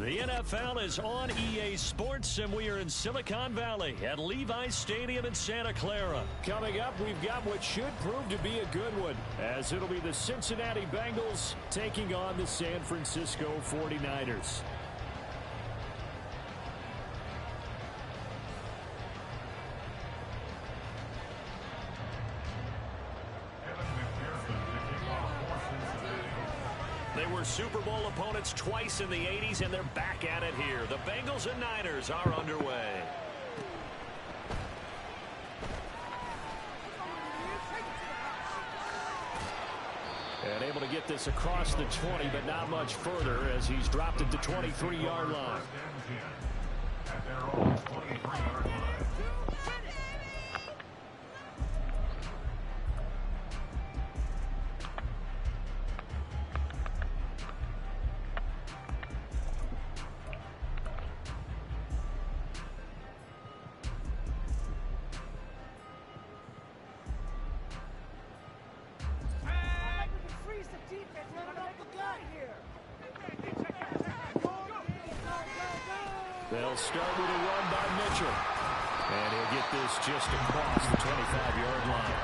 The NFL is on EA Sports, and we are in Silicon Valley at Levi's Stadium in Santa Clara. Coming up, we've got what should prove to be a good one, as it'll be the Cincinnati Bengals taking on the San Francisco 49ers. They were Super Bowl opponents twice in the 80s, and they're back at it here. The Bengals and Niners are underway. And able to get this across the 20, but not much further as he's dropped at the 23-yard line. At their own 23-yard line. They'll start with a run by Mitchell. And he'll get this just across the 25-yard line.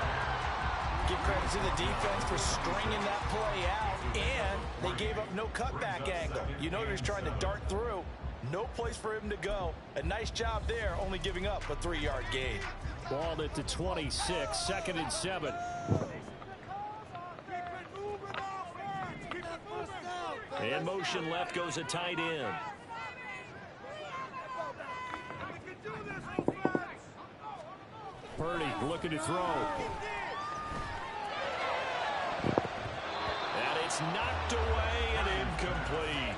Give credit to the defense for stringing that play out, and they gave up no cutback angle. You know he was trying to dart through. No place for him to go. A nice job there, only giving up a 3-yard gain. Ball at the 26, 2nd and 7. And motion left goes a tight end. Purdy looking to throw. And it's knocked away and incomplete.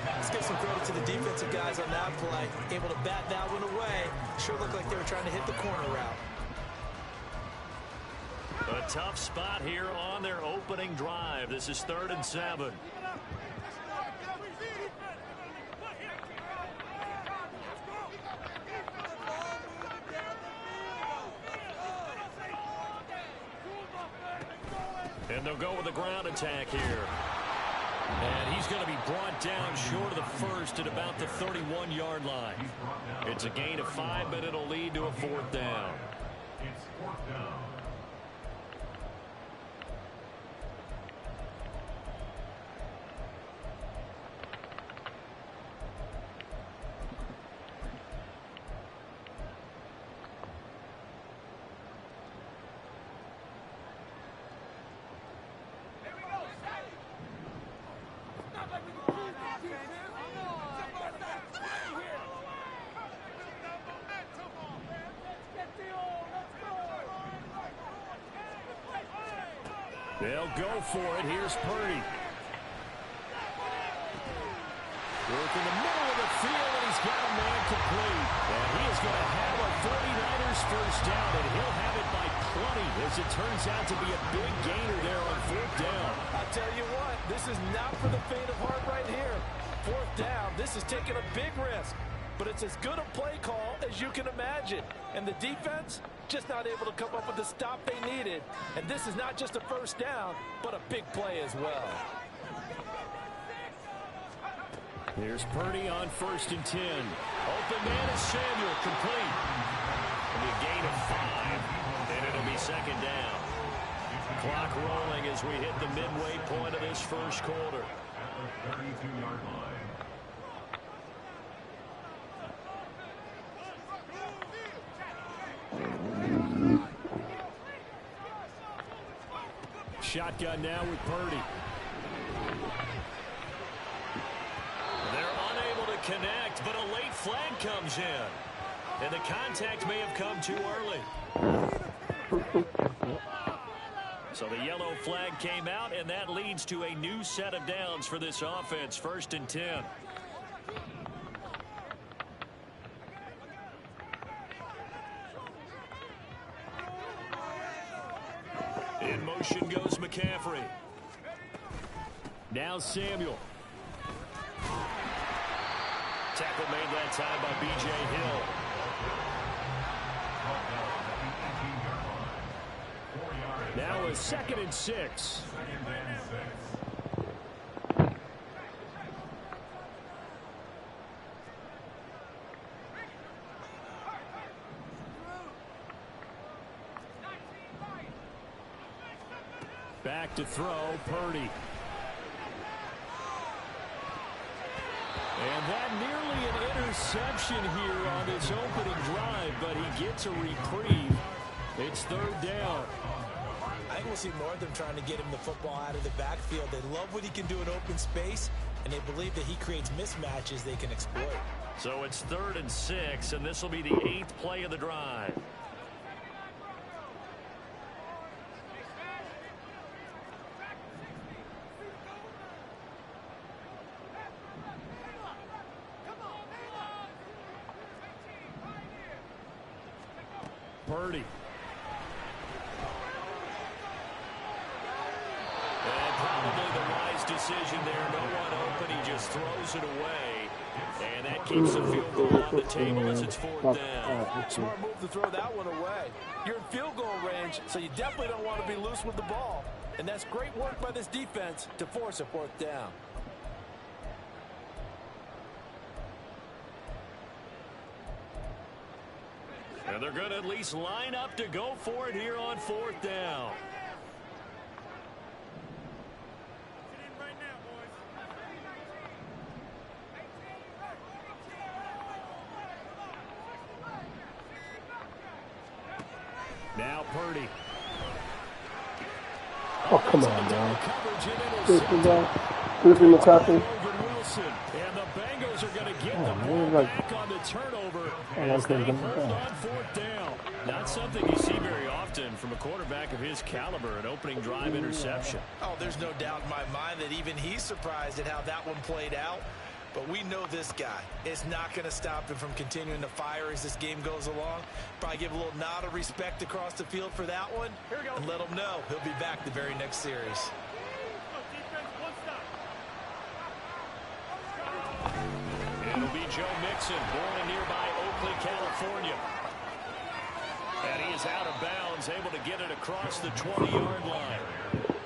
Let's give some credit to the defensive guys on that play. Able to bat that one away. Sure looked like they were trying to hit the corner route. A tough spot here on their opening drive. This is 3rd and 7. And they'll go with a ground attack here. And he's going to be brought down short of the first at about the 31-yard line. It's a gain of 5, but it'll lead to a 4th down. It's 4th down. They'll go for it. Here's Purdy. Work in the middle of the field, and he's got a man complete. And he is going to have a 49ers first down, and he'll have it by plenty, as it turns out to be a big gainer there on 4th down. I'll tell you what, this is not for the faint of heart right here. 4th down, this is taking a big risk. But it's as good a play call as you can imagine. And the defense just not able to come up with the stop they needed. And this is not just a first down, but a big play as well. Here's Purdy on 1st and 10. Open man is Samuel, complete. It'll be a gain of 5, and it'll be 2nd down. Clock rolling as we hit the midway point of this first quarter. At the 32-yard line. Shotgun now with Purdy. They're unable to connect, but a late flag comes in. And the contact may have come too early. So the yellow flag came out, and that leads to a new set of downs for this offense. 1st and 10. In motion goes McCaffrey. Now Samuel. Tackle made that time by B.J. Hill. Now a 2nd and 6. Back to throw, Purdy. And that nearly an interception here on this opening drive, but he gets a reprieve. It's third down. I think we'll see more of them trying to get him the football out of the backfield. They love what he can do in open space, and they believe that he creates mismatches they can exploit. So it's 3rd and 6, and this will be the 8th play of the drive. Purdy. And probably the wise decision there. No one open. He just throws it away. And that keeps the field goal on the table as it's 4th down. Smart move to throw that one away. You're in field goal range, so you definitely don't want to be loose with the ball. And that's great work by this defense to force a 4th down. And they're going to at least line up to go for it here on 4th down. Now Purdy. Oh, come on, man. Flipping the tackle. And the Bengals are going to get the ball back on the turnover as they hold on 4th down. Not something you see very often from a quarterback of his caliber, an opening drive interception. Oh, there's no doubt in my mind that even he's surprised at how that one played out. But we know this guy. It's not going to stop him from continuing to fire as this game goes along. Probably give a little nod of respect across the field for that one. And let him know he'll be back the very next series. It'll be Joe Mixon, born in nearby Oakley, California. And he is out of bounds, able to get it across the 20-yard line.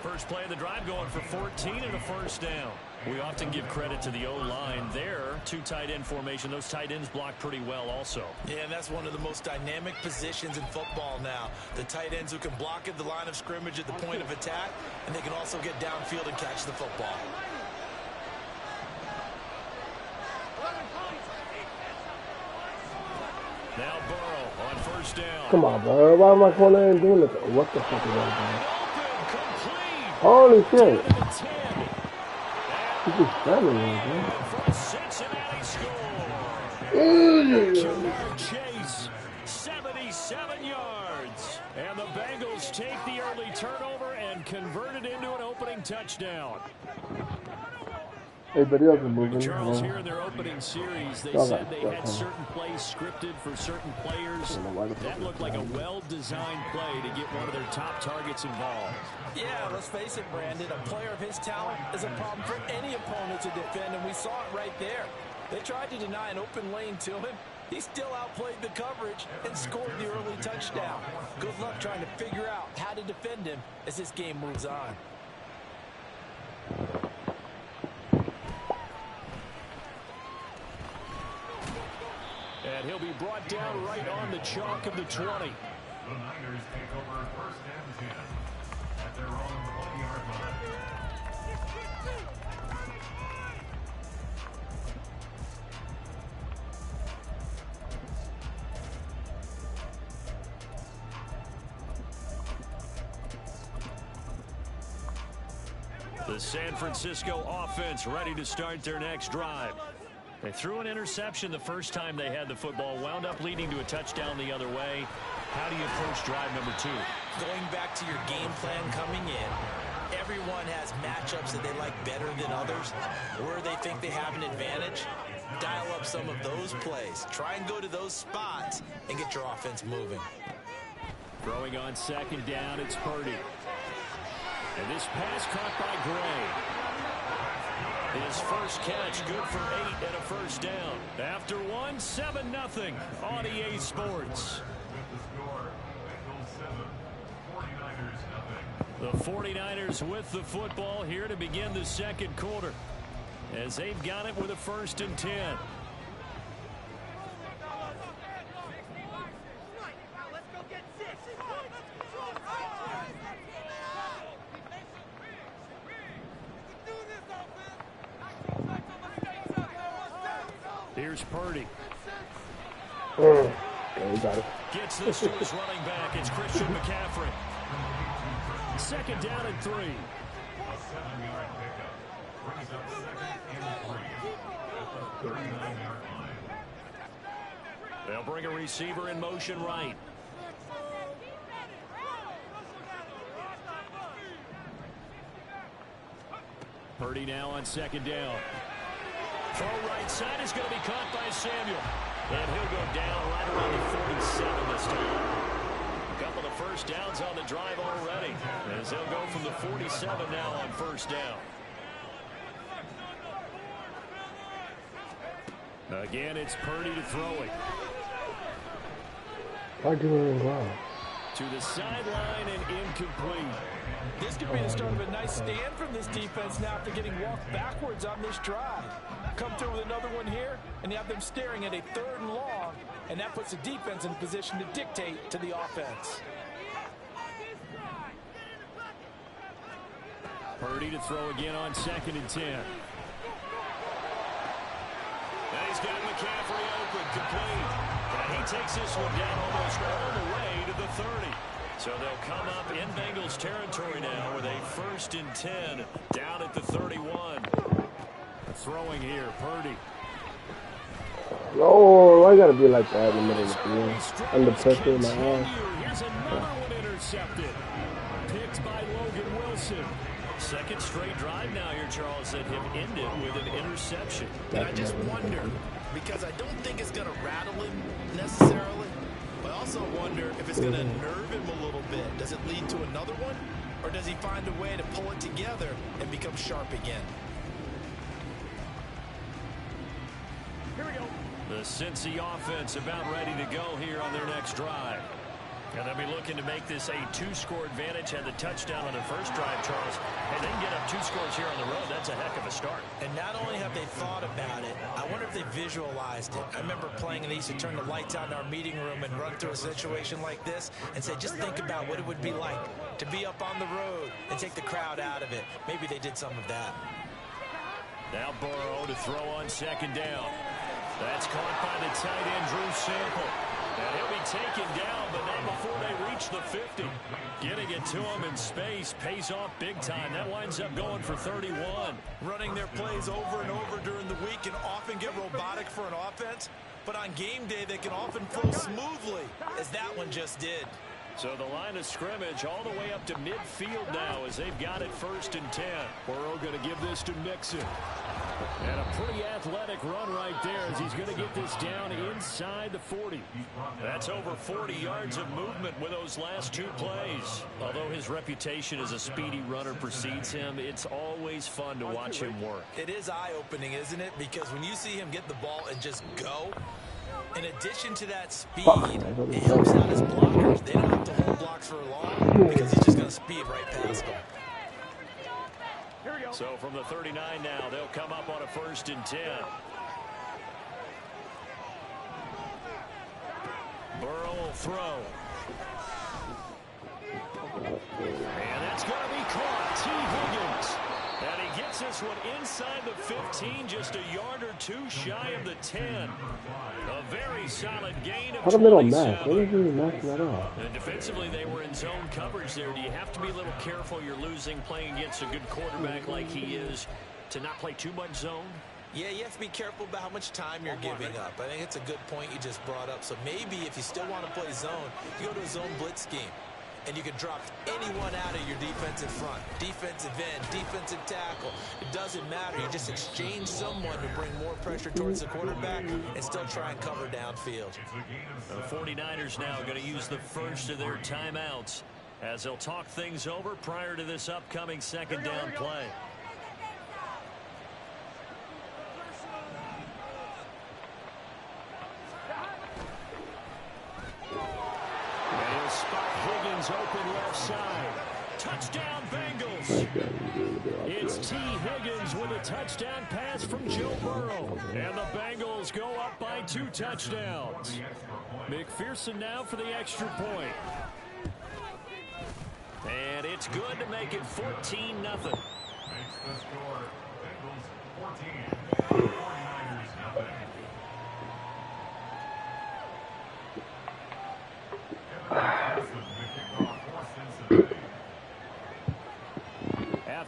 First play of the drive going for 14 and a 1st down. We often give credit to the O-line there. 2 tight end formation. Those tight ends block pretty well also. Yeah, and that's one of the most dynamic positions in football now. The tight ends who can block at the line of scrimmage at the point of attack, and they can also get downfield and catch the football. Now Burrow on 1st down. Come on, bro. Why am I going in and doing this? What the fuck is that, man? Holy shit. He's just standing there, man. Cincinnati score. Chase, 77 yards. And the Bengals take the early turnover and convert it into an opening touchdown. Everybody else is moving. Charles, here in their opening series, they said they had certain plays scripted for certain players. That looked like a well-designed play to get one of their top targets involved. Yeah, let's face it, Brandon. A player of his talent is a problem for any opponent to defend, and we saw it right there. They tried to deny an open lane to him. He still outplayed the coverage and scored the early touchdown. Good luck trying to figure out how to defend him as this game moves on. And he'll be brought down right on the chalk of the 20. The Niners take over 1st and 10 at their own 20-yard line. The San Francisco offense ready to start their next drive. They threw an interception the first time they had the football, wound up leading to a touchdown the other way. How do you approach drive number 2? Going back to your game plan coming in, everyone has matchups that they like better than others, where they think they have an advantage. Dial up some of those plays. Try and go to those spots and get your offense moving. Throwing on 2nd down, it's Purdy. And this pass caught by Gray. His first catch, good for 8 and a 1st down. After 1, 7-0 on EA Sports. The 49ers with the football here to begin the 2nd quarter, as they've got it with a 1st and 10. Here's Purdy. Okay, we got it. Gets this to his running back. It's Christian McCaffrey. Second down and 3. A 7-yard pickup. Brings up 2nd and 3 at the 39-yard line. They'll bring a receiver in motion right. Purdy now on second down. Throw right side is going to be caught by Samuel. And he'll go down right around the 47 this time. A couple of first downs on the drive already, as they'll go from the 47 now on first down. Again, it's Purdy to throw it. Why do it in ground? To the sideline and incomplete. This could be the start of a nice stand from this defense now after getting walked backwards on this drive. Come through with another one here, and you have them staring at a 3rd and long, and that puts the defense in a position to dictate to the offense. Purdy to throw again on 2nd and 10. And he's got McCaffrey open, complete. And he takes this one down almost all the way to the 30. So they'll come up in Bengals territory now with a 1st and 10 down at the 31. Throwing here, Purdy. No, why gotta be like that in the middle of the field? Under pressure in my ass. Here's another one intercepted. Picked by Logan Wilson. Second straight drive now here, Charles, that have ended with an interception. And I just wonder, because I don't think it's going to rattle him necessarily, but I also wonder if it's going to nerve him a little bit. Does it lead to another one? Or does he find a way to pull it together and become sharp again? Here we go. The Cincy offense about ready to go here on their next drive. And they'll be looking to make this a 2-score advantage. Had the touchdown on their first drive, Charles. Hey, they can get up 2 scores here on the road. That's a heck of a start. And not only have they thought about it, I wonder if they visualized it. I remember playing and they used to turn the lights on in our meeting room and run through a situation like this and say, just think about what it would be like to be up on the road and take the crowd out of it. Maybe they did some of that. Now Burrow to throw on 2nd down. That's caught by the tight end, Drew Sample. And he'll be taken down, but not before they reach the 50. Getting it to him in space pays off big time. That winds up going for 31. Running their plays over and over during the week can often get robotic for an offense, but on game day they can often flow smoothly, as that one just did. So the line of scrimmage all the way up to midfield now as they've got it 1st and 10. Burrow going to give this to Mixon. And a pretty athletic run right there as he's going to get this down inside the 40. That's over 40 yards of movement with those last 2 plays. Although his reputation as a speedy runner precedes him, it's always fun to watch him work. It is eye-opening, isn't it? Because when you see him get the ball and just go, in addition to that speed, it helps out his blockers. They don't have to hold blocks for long because he's just going to speed right past them. So from the 39 now, they'll come up on a 1st and 10. Burrow will throw. And that's going to be caught. T. Higgins. And he gets this one inside the 15, just a yard or 2 shy of the 10. A very solid gain of 27. How come they don't match? What is he matching that up? And defensively, they were in zone coverage there. Do you have to be a little careful? You're losing playing against a good quarterback like he is to not play too much zone? Yeah, you have to be careful about how much time you're giving up. I think it's a good point you just brought up. So maybe if you still want to play zone, you go to a zone blitz scheme. And you can drop anyone out of your defensive front, defensive end, defensive tackle. It doesn't matter. You just exchange someone to bring more pressure towards the quarterback and still try and cover downfield. The 49ers now going to use the first of their timeouts as they'll talk things over prior to this upcoming 2nd down play. Open left side. Touchdown Bengals. It's T. Higgins with a touchdown pass from Joe Burrow. And the Bengals go up by 2 touchdowns. McPherson now for the extra point. And it's good to make it 14-0. Makes the score. Bengals 14, 49ers nothing.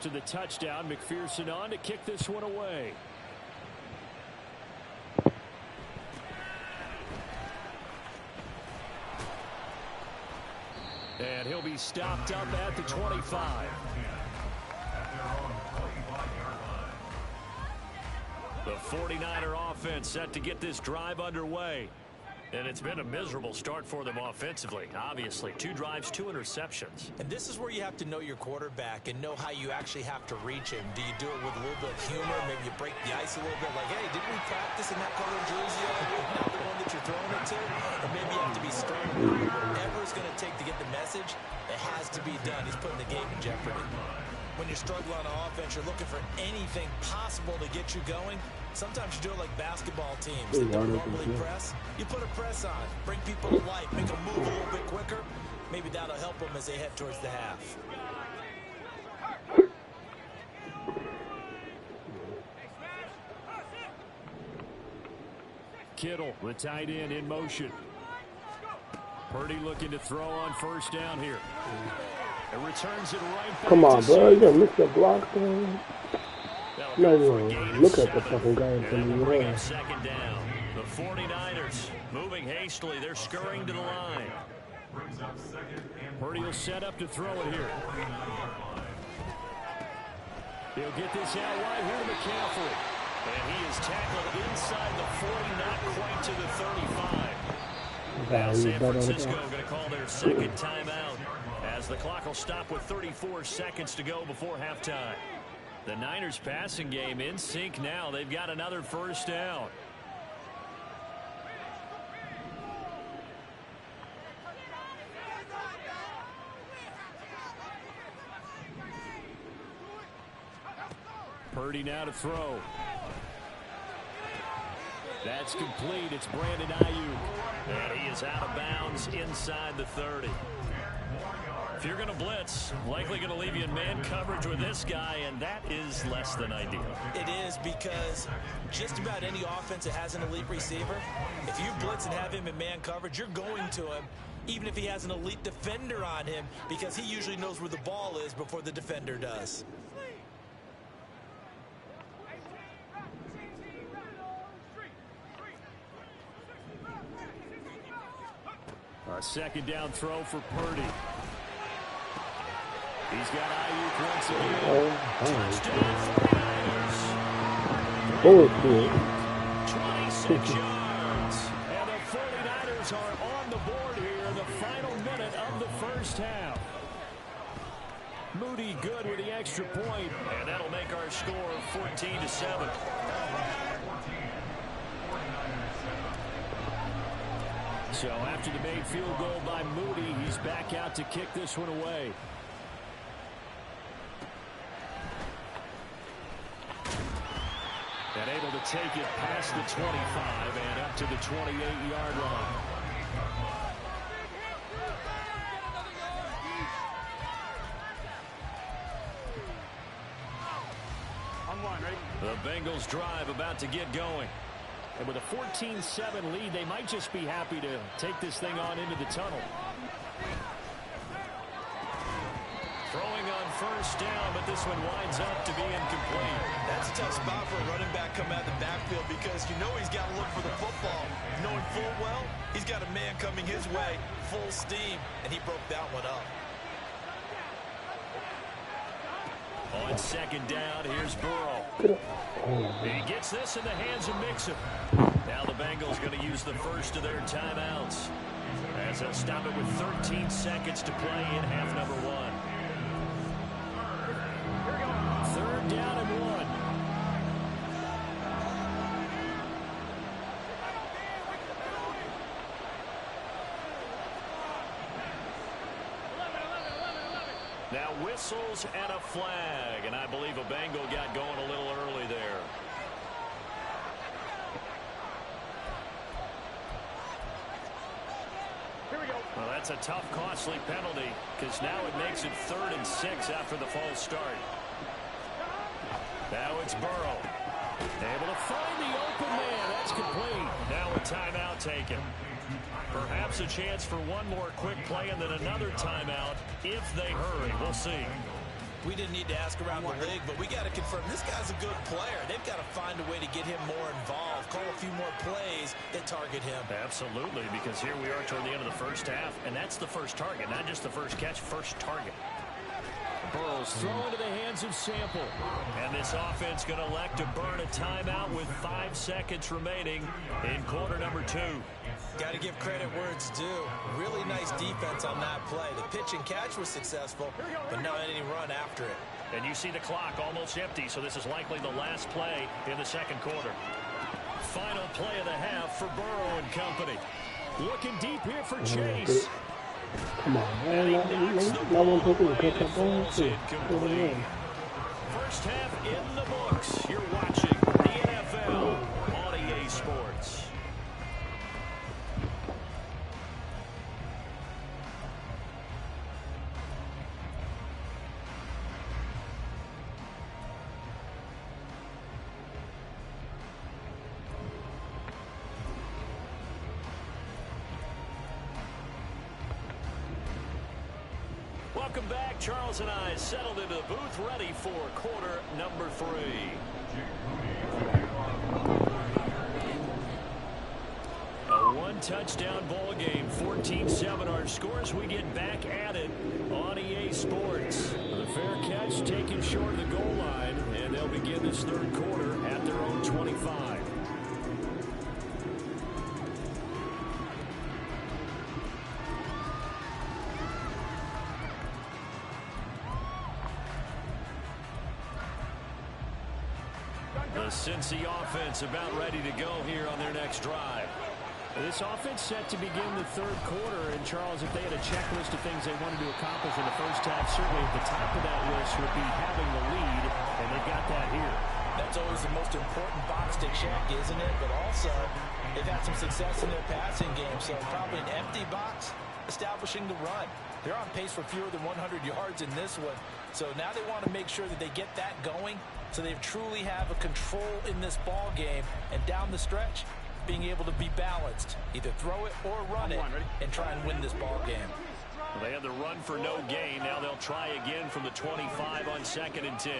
after the touchdown. McPherson on to kick this one away. And he'll be stopped up at the 25. The 49er offense set to get this drive underway. And it's been a miserable start for them offensively. Obviously, 2 drives, 2 interceptions. And this is where you have to know your quarterback and know how you actually have to reach him. Do you do it with a little bit of humor? Maybe you break the ice a little bit like, hey, didn't we practice in that color jersey? Not the one that you're throwing it to? Or maybe you have to be stern. Whatever it's going to take to get the message, it has to be done. He's putting the game in jeopardy. When you're struggling on offense, you're looking for anything possible to get you going. Sometimes you do it like basketball teams that don't normally press. You put a press on, bring people to life, make them move a little bit quicker. Maybe that'll help them as they head towards the half. Kittle, the tight end, in motion. Purdy looking to throw on first down here. It returns it right back. Come on, bro. You gonna miss the block, man. No, look at the fucking guy from the way. Second down. The 49ers moving hastily. They're scurrying to the line. Purdy will set up to throw it here. He'll get this out wide here to McCaffrey. And he is tackled inside the 40, not quite to the 35. Now San Francisco going to call their second timeout as the clock will stop with 34 seconds to go before halftime. The Niners passing game in sync now. They've got another first down. Purdy now to throw. That's complete. It's Brandon Ayuk. And he is out of bounds inside the 30. If you're going to blitz, likely going to leave you in man coverage with this guy, and that is less than ideal. It is, because just about any offense that has an elite receiver, if you blitz and have him in man coverage, you're going to him, even if he has an elite defender on him, because he usually knows where the ball is before the defender does. A second down throw for Purdy. He's got Ayuk once again. Touchdown 49ers. 26 yards. And the 49ers are on the board here in the final minute of the first half. Moody good with the extra point, and that'll make our score 14-7. So after the made field goal by Moody, he's back out to kick this one away. And able to take it past the 25 and up to the 28-yard line. The Bengals drive about to get going. And with a 14-7 lead, they might just be happy to take this thing on into the tunnel. Throwing on first down, but this one winds up to be incomplete. That's a tough spot for a running back coming out of the backfield, because you know he's got to look for the football. Knowing full well, he's got a man coming his way, full steam, and he broke that one up. On second down, here's Burrow. He gets this in the hands of Mixon. Now the Bengals going to use the first of their timeouts, as they'll stop it with 13 seconds to play in half number 1. Third down and 1. Now whistles and a flag, and I believe a Bengal got going a little early there. Here we go. Well, that's a tough, costly penalty, because now it makes it 3rd and 6 after the false start. Now it's Burrow. Able to find the open man. That's complete. Now a timeout taken. Perhaps a chance for one more quick play and then another timeout if they hurry. We'll see. We didn't need to ask around the league, but we got to confirm this guy's a good player. They've got to find a way to get him more involved, call a few more plays that target him. Absolutely, because here we are toward the end of the first half, and that's the first target, not just the first catch, first target. Burrow's throw into the hands of Sample. And this offense going to elect to burn a timeout with 5 seconds remaining in quarter number 2. Got to give credit where it's due. Really nice defense on that play. The pitch and catch was successful, but not any run after it. And you see the clock almost empty, so this is likely the last play in the second quarter. Final play of the half for Burrow and company. Looking deep here for Chase. Come on, man. No one taking the cut that ball. First half in the books. You're watching the NFL on EA Sports. Welcome back. Charles and I settled into the booth, ready for quarter number 3. A one-touchdown ball game, 14-7 our scores. We get back at it on EA Sports. The fair catch taken short of the goal line, and they'll begin this third quarter at their own 25. The Cincy offense about ready to go here on their next drive. This offense set to begin the third quarter. And, Charles, if they had a checklist of things they wanted to accomplish in the first half, certainly at the top of that list would be having the lead, and they got that here. That's always the most important box to check, isn't it? But also, they've had some success in their passing game, so probably an empty box establishing the run. They're on pace for fewer than 100 yards in this one, so now they want to make sure that they get that going so they truly have a control in this ball game, and down the stretch, being able to be balanced, either throw it or run it, and try and win this ball game. Well, they had the run for no gain. Now they'll try again from the 25 on 2nd and 10.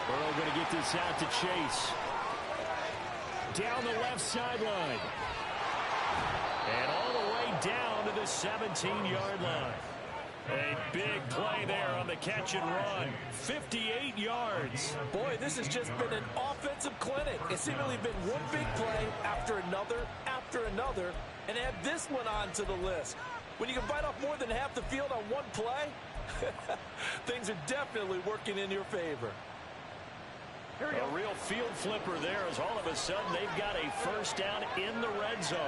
Burrow going to get this out to Chase. Down the left sideline. And all the way down to the 17-yard line. A big play there on the catch and run. 58 yards. Boy, this has just been an offensive clinic. It's seemingly been one big play after another, and add this one onto the list. When you can bite off more than half the field on one play, things are definitely working in your favor. A real field flipper there as all of a sudden they've got a first down in the red zone.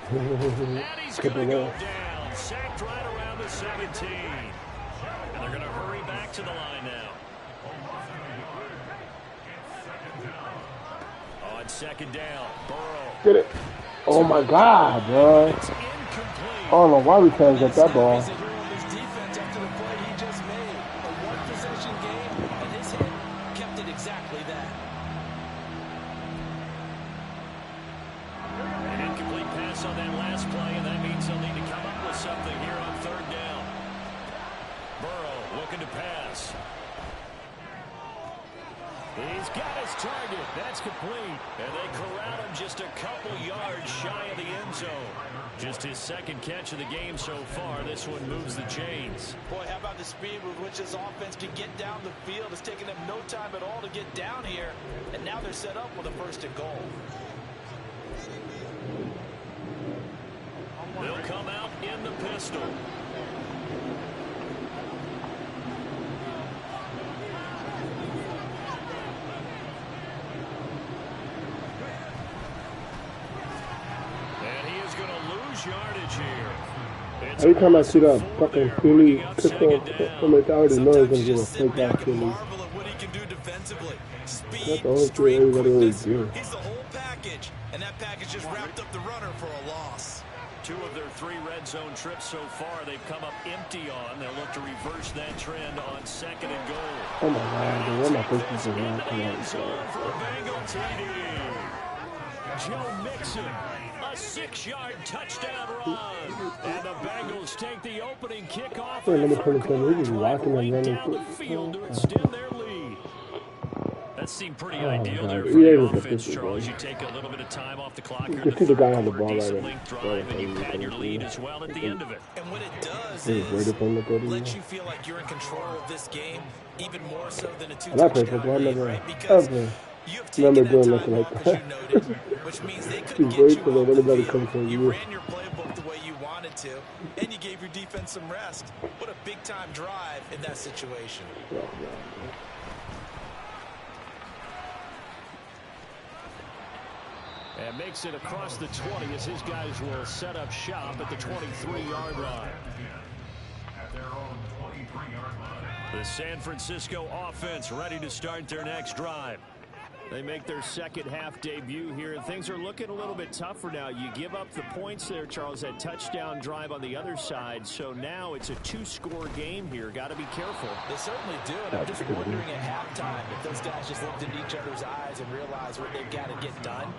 And he's going to go down, sacked right around the 17. And they're going to hurry back to the line now. On 2nd down, Burrow. Get it. Oh, my God, bro. It's incomplete. I don't know why we can't get that ball. On that last play, and that means they'll need to come up with something here on 3rd down. Burrow looking to pass. He's got his target. That's complete. And they corral him just a couple yards shy of the end zone. Just his 2nd catch of the game so far. This one moves the chains. Boy, how about the speed with which this offense can get down the field? It's taken them no time at all to get down here. And now they're set up with a 1st and goal. They'll come out in the pistol. And he is going to lose yardage here. Every time I see that fucking Philly kick from it, I already know it's going to be a fake out Philly. That's the only thing everybody always do. He's the whole package, and that package just wrapped up the runner for a loss. 2 of their 3 red zone trips so far, they've come up empty on. They'll look to reverse that trend on 2nd and goal. Oh my God, dude, where my pictures is not For a Bengal TD. Joe Mixon, a 6-yard touchdown run. And the Bengals take the opening kickoff effort, right down the field to extend their lead. That seemed pretty ideal there for the offense, Charles. You take a little bit of time off the clock here in the third quarter, decent length drive, and you pad your lead as well at the end of it. And what it does is lets you feel like you're in control of this game, even more so than a 2-touchdown lead, right? Because you have taken that time off, as you noted, which means they couldn't get you off the field. You ran your playbook the way you wanted to, and you gave your defense some rest. What a big-time drive in that situation. And makes it across the 20 as his guys will set up shop at the 23-yard line. At their own 23-yard line. The San Francisco offense ready to start their next drive. They make their second half debut here, and things are looking a little bit tougher now. You give up the points there, Charles, that touchdown drive on the other side. So now it's a 2-score game here. Got to be careful. They certainly do, and I'm just wondering at halftime if those guys just looked into each other's eyes and realized what they've got to get done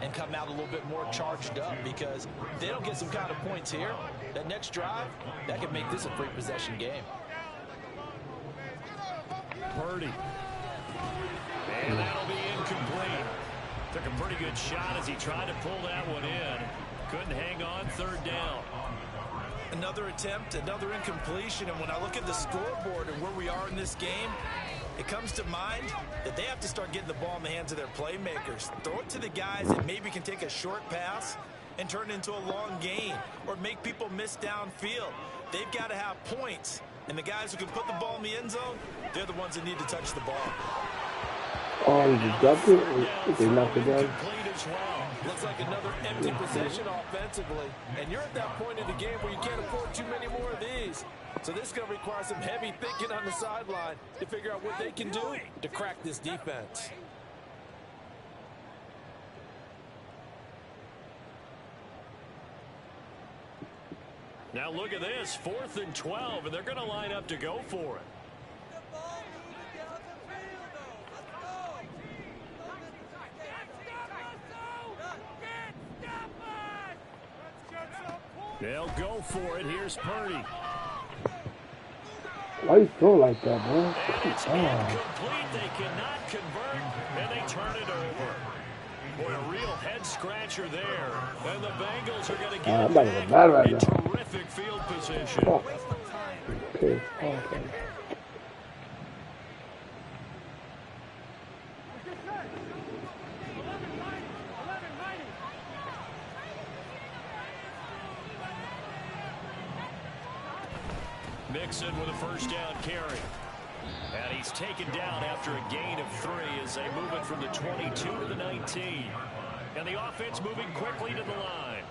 and come out a little bit more charged up, because if they don't get some kind of points here, that next drive, that could make this a free possession game. Purdy. And that'll be incomplete. Took a pretty good shot as he tried to pull that one in. Couldn't hang on, 3rd down. Another attempt, another incompletion, and when I look at the scoreboard and where we are in this game, it comes to mind that they have to start getting the ball in the hands of their playmakers. Throw it to the guys that maybe can take a short pass and turn it into a long gain or make people miss downfield. They've got to have points, and the guys who can put the ball in the end zone, they're the ones that need to touch the ball. Oh, you dropped it? They knocked it down? Looks like another empty possession offensively. And you're at that point in the game where you can't afford too many more of these. So this is going to require some heavy thinking on the sideline to figure out what they can do to crack this defense. Now look at this, 4th and 12, and they're going to line up to go for it. They'll go for it. Here's Purdy. Why you throw like that, bro? It's incomplete. They cannot convert, and they turn it over. Boy, a real head-scratcher there. And the Bengals are going to get back in terrific field position. Oh. Okay. Okay. Mixon with a 1st down carry. And he's taken down after a gain of 3 as they move it from the 22 to the 19. And the offense moving quickly to the line.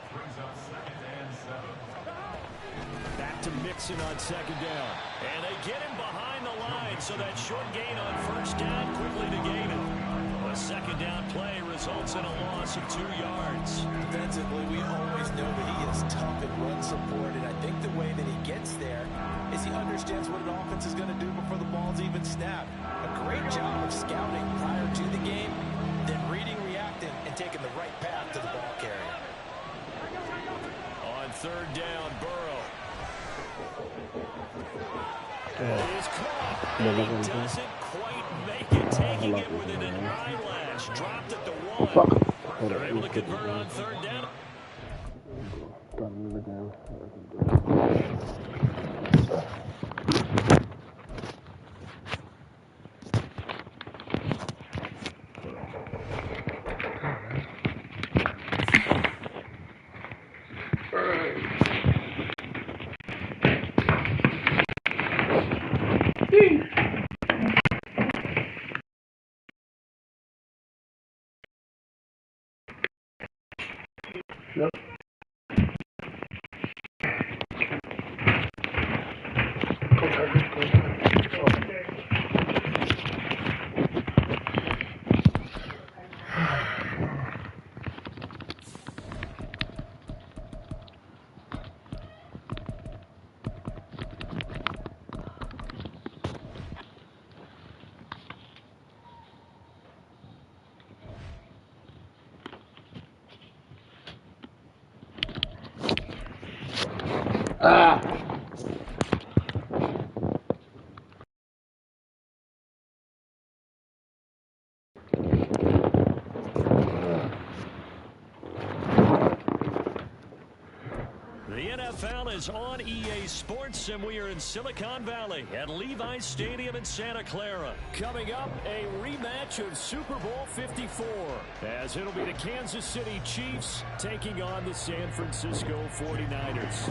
Back to Mixon on 2nd down. And they get him behind the line, so that short gain on 1st down quickly negated. A 2nd down play results in a loss of 2 yards. Defensively, we always know that he is tough and run support, and I think the way that he gets there is he understands what an offense is going to do before the ball's even snapped. A great job of scouting prior to the game, then reading, reacting, and taking the right path to the ball carrier. On 3rd down, Burrow. He's caught. He doesn't quite make it, taking it within an eyelash. Dropped at the 1. They're able to convert on 3rd down. Yep. is on EA Sports, and we are in Silicon Valley at Levi's Stadium in Santa Clara. Coming up, a rematch of Super Bowl 54, as it'll be the Kansas City Chiefs taking on the San Francisco 49ers.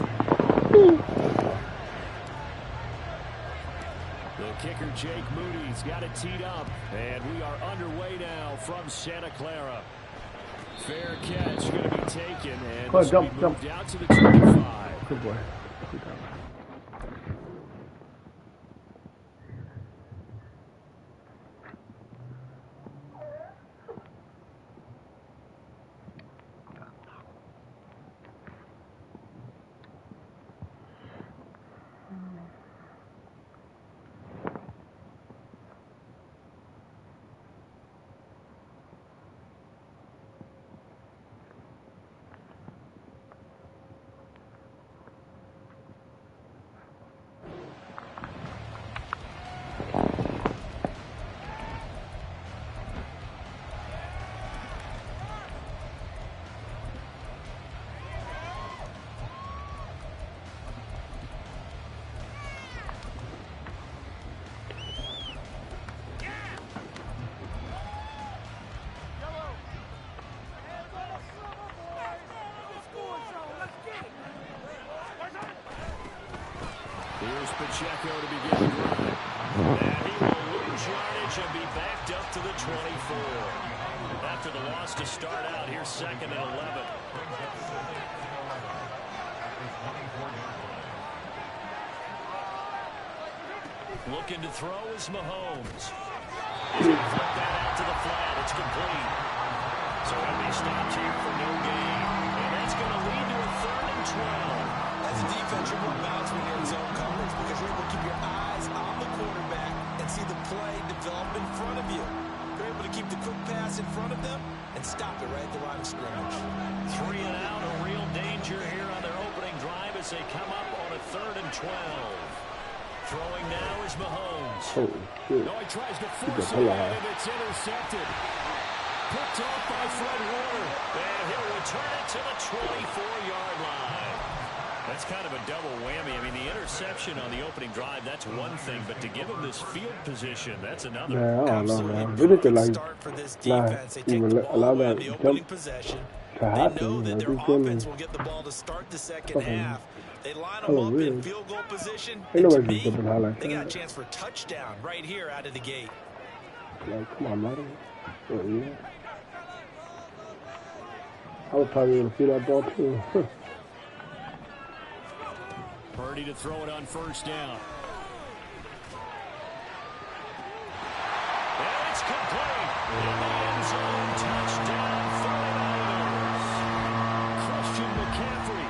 The kicker, Jake Moody's got it teed up, and we are underway now from Santa Clara. Fair catch going to be taken, and this will be moved out to the 25. Good boy. Good job. Here's Pacheco to begin the drive. And he will lose yardage and be backed up to the 24. After the loss to start out, here's 2nd and 11. Looking to throw is Mahomes. He's going to flip that out to the flat. It's complete. So he'll be stopped here for no gain. And that's going to lead to a 3rd and 12. As a defense, you're going to bounce when you're in zone coverage because you're able to keep your eyes on the quarterback and see the play develop in front of you. You're able to keep the quick pass in front of them and stop it right at the line of scrimmage. 3 and out, a real danger here on their opening drive as they come up on a 3rd and 12. Throwing now is Mahomes. Holy shit. No, he tries to force it, and it's intercepted. Picked off by Fred Warner. And he'll return it to the 24-yard line. That's kind of a double whammy. I mean, the interception on the opening drive, that's one thing, but to give him this field position, that's another. Man, I don't know, man. They need to, like, not even allow that jump to happen. They know that their offense will get the ball to start the second half. They line them up in field goal position. And to me, they got a chance for a touchdown right here out of the gate. Like, come on, Madden. Oh, yeah. I was probably going to see that ball, too. Purdy to throw it on 1st down. And it's complete. In the end zone, touchdown, 49ers. Christian McCaffrey,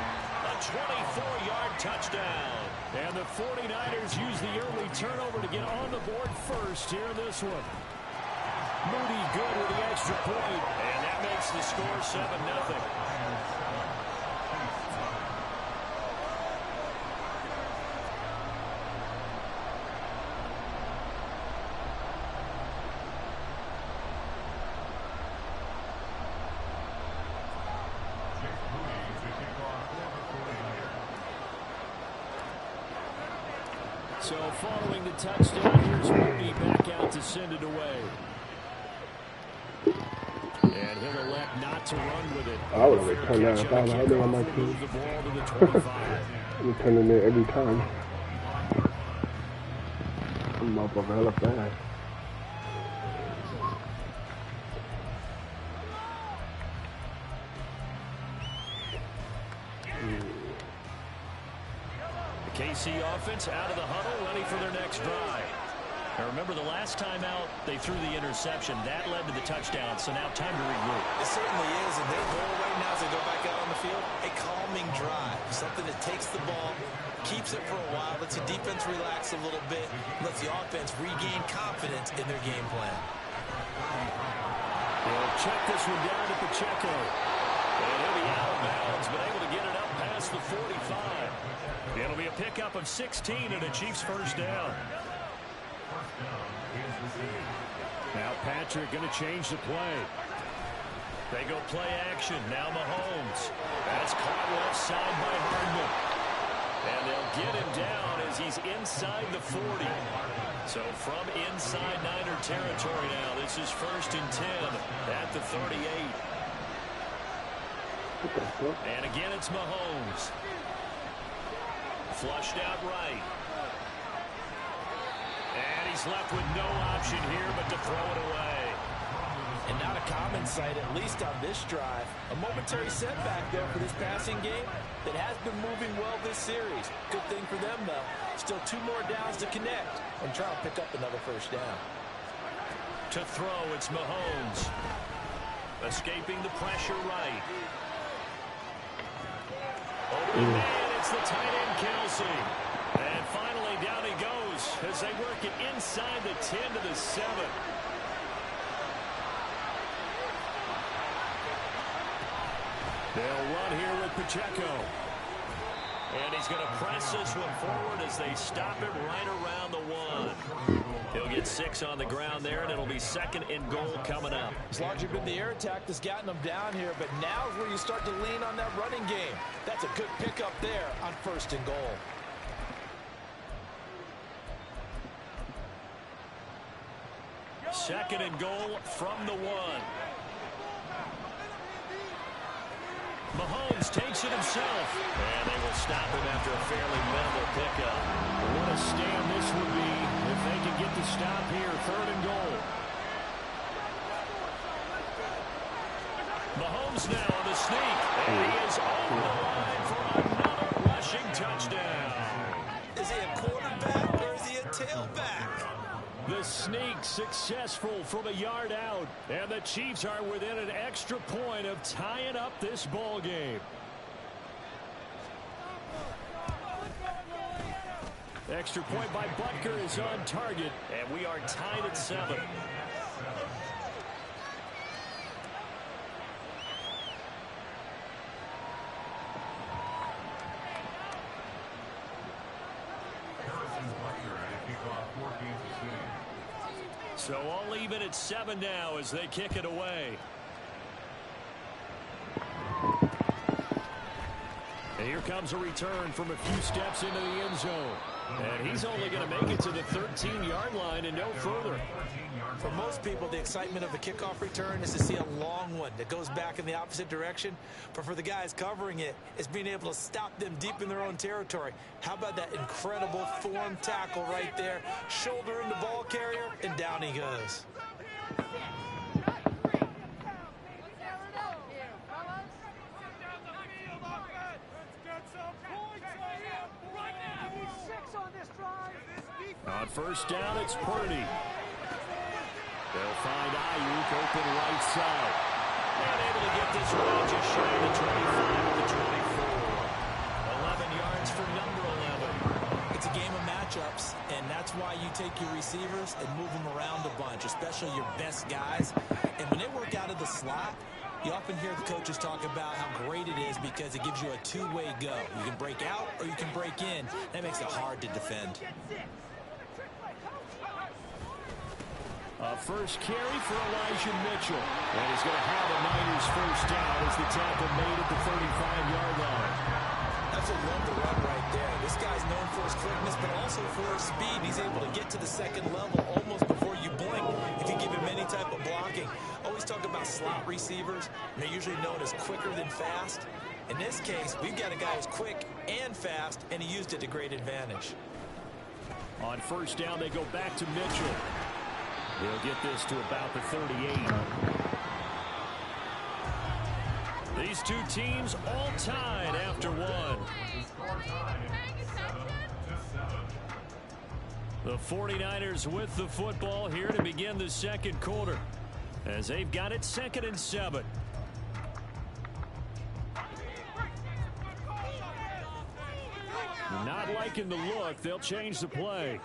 a 24-yard touchdown. And the 49ers use the early turnover to get on the board first here in this one. Moody good with the extra point. And that makes the score 7-0. So following the touchdown, here's Moody back out to send it away. And he'll elect not to run with it. I would have returned that if I was out there on my team. I'm returning it every time. I'm up over hella fast. The KC offense out of the huddle, ready for their next drive. Now remember, the last time out, they threw the interception. That led to the touchdown, so now time to regroup. It certainly is, and their goal right now as they go back out on the field, a calming drive. Something that takes the ball, keeps it for a while, lets the defense relax a little bit, lets the offense regain confidence in their game plan. They'll check this one down to Pacheco. And he'll be out of bounds, but able to get it up past the 45. It'll be a pickup of 16 and a Chiefs 1st down. Now Patrick going to change the play. They go play action. Now Mahomes. That's caught offside by Hardman. And they'll get him down as he's inside the 40. So from inside Niner territory now, this is 1st and 10 at the 38. And again, it's Mahomes. Flushed out right. And he's left with no option here but to throw it away. And not a common sight, at least on this drive. A momentary setback there for this passing game that has been moving well this series. Good thing for them, though. Still 2 more downs to connect and try to pick up another 1st down. To throw, it's Mahomes. Escaping the pressure right. Open man, it's the tight end, Kelsey. And finally, down he goes as they work it inside the 10 to the 7. They'll run here with Pacheco. And he's going to press this one forward as they stop it right around the 1. He'll get 6 on the ground there, and it'll be 2nd and goal coming up. It's largely been the air attack that's gotten them down here, but now is where you start to lean on that running game. That's a good pickup there on 1st and goal. Second and goal from the 1. Mahomes takes it himself. And they will stop him after a fairly minimal pickup. What a stand this would be if they can get the stop here. 3rd and goal. Mahomes now on the sneak. And he is over the line for another rushing touchdown. Is he a quarterback or is he a tailback? The sneak successful from a yard out. And the Chiefs are within an extra point of tying up this ball game. Extra point by Butker is on target. And we are tied at 7. So all even at 7 now as they kick it away. And here comes a return from a few steps into the end zone. And he's only going to make it to the 13-yard line and no further. For most people, the excitement of a kickoff return is to see a long one that goes back in the opposite direction. But for the guys covering it, it's being able to stop them deep in their own territory. How about that incredible form tackle right there? Shoulder in the ball carrier, and down he goes. On 1st down, it's Purdy. They'll find Ayuk open right side. And able to get this one out just shy of the 25 to the 24. 11 yards for number 11. It's a game of matchups, and that's why you take your receivers and move them around a bunch, especially your best guys. And when they work out of the slot, you often hear the coaches talk about how great it is because it gives you a two-way go. You can break out or you can break in. That makes it hard to defend. First carry for Elijah Mitchell. And he's going to have a Niners 1st down as the tackle made at the 35-yard line. That's a run-to-run right there. This guy's known for his quickness, but also for his speed. He's able to get to the 2nd level almost before you blink if you give him any type of blocking. Always talk about slot receivers. They're usually known as quicker than fast. In this case, we've got a guy who's quick and fast, and he used it to great advantage. On 1st down, they go back to Mitchell. They'll get this to about the 38. These two teams all tied after 1. The 49ers with the football here to begin the 2nd quarter as they've got it 2nd and 7. Not liking the look. They'll change the play.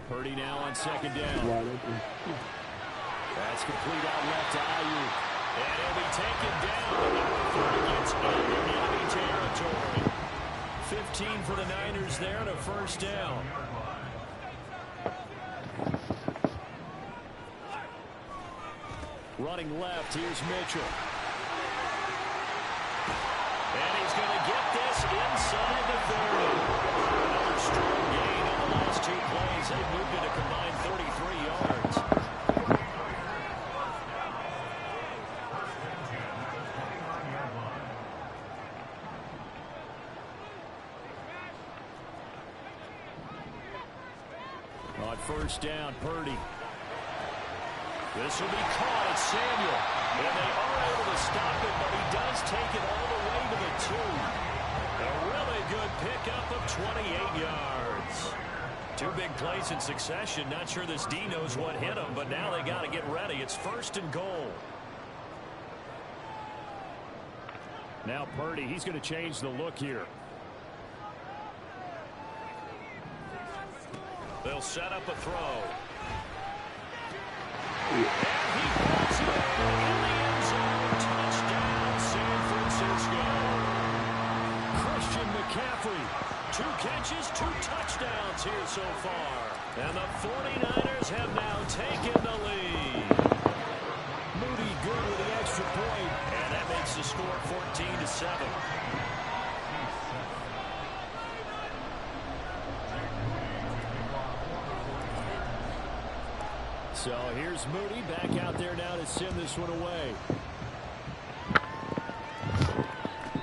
Purdy now on 2nd down. That's complete out left to Ayuk. And he'll be taken down before he gets into enemy territory. 15 for the Niners there and a 1st down. Running left, here's Mitchell. And he's going to get this inside the 30. Another strong gain on the last 2 plays. They moved it a combined 33 yards. On first down, Purdy. This will be caught at Samuel. And they are able to stop it, but he does take it all the way to the 2. A really good pickup of 28 yards. 2 big plays in succession. Not sure this D knows what hit him, but now they got to get ready. It's 1st and goal. Now Purdy, he's going to change the look here. They'll set up a throw. And he puts it in the end zone. Touchdown, San Francisco. Christian McCaffrey, 2 catches, 2 touchdowns here so far. And the 49ers have now taken the lead. Moody good with the extra point. And that makes the score 14-7. So here's Moody back out there now to send this one away.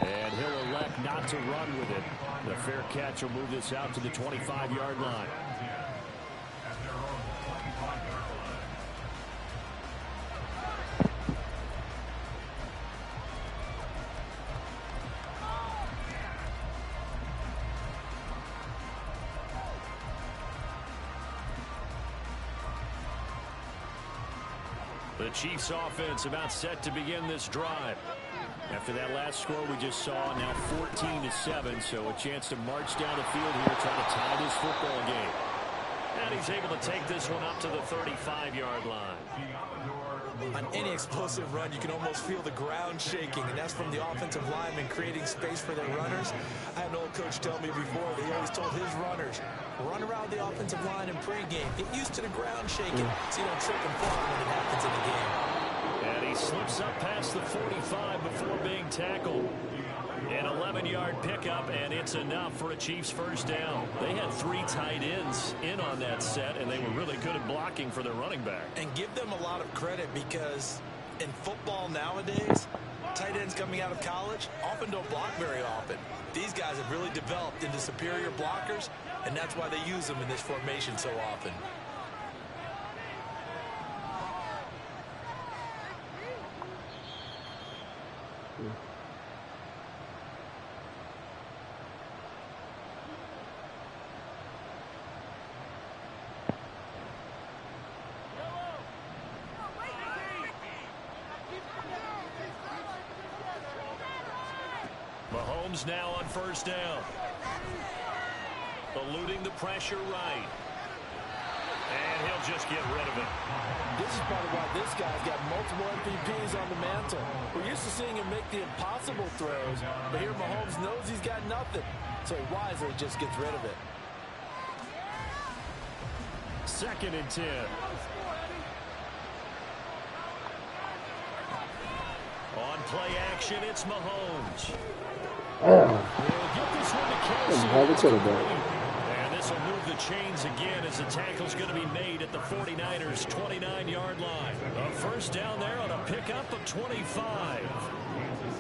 And he'll elect not to run with it. The fair catch will move this out to the 25-yard line. The Chiefs offense about set to begin this drive. After that last score we just saw, now 14-7, so a chance to march down the field here, trying to tie this football game. And he's able to take this one up to the 35-yard line. On any explosive run, you can almost feel the ground shaking, and that's from the offensive linemen creating space for their runners. I had an old coach tell me before that he always told his runners, run around the offensive line in pregame. Get used to the ground shaking so you don't trip and fall when it happens in the game. And he slips up past the 45 before being tackled. An 11-yard pickup, and it's enough for a Chiefs first down. They had 3 tight ends in on that set, and they were really good at blocking for their running back. And give them a lot of credit, because in football nowadays, tight ends coming out of college often don't block very often. These guys have really developed into superior blockers, and that's why they use them in this formation so often. Mahomes now on first down. Eluding the pressure right. And he'll just get rid of it. This is part of why this guy's got multiple MVPs on the mantle. We're used to seeing him make the impossible throws, but here Mahomes knows he's got nothing, so he wisely just gets rid of it. 2nd and 10. On play action, it's Mahomes. We'll get this one to Kelsey. And this will move the chains again as the tackle's going to be made at the 49ers' 29-yard line. A first down there on a pickup of 25.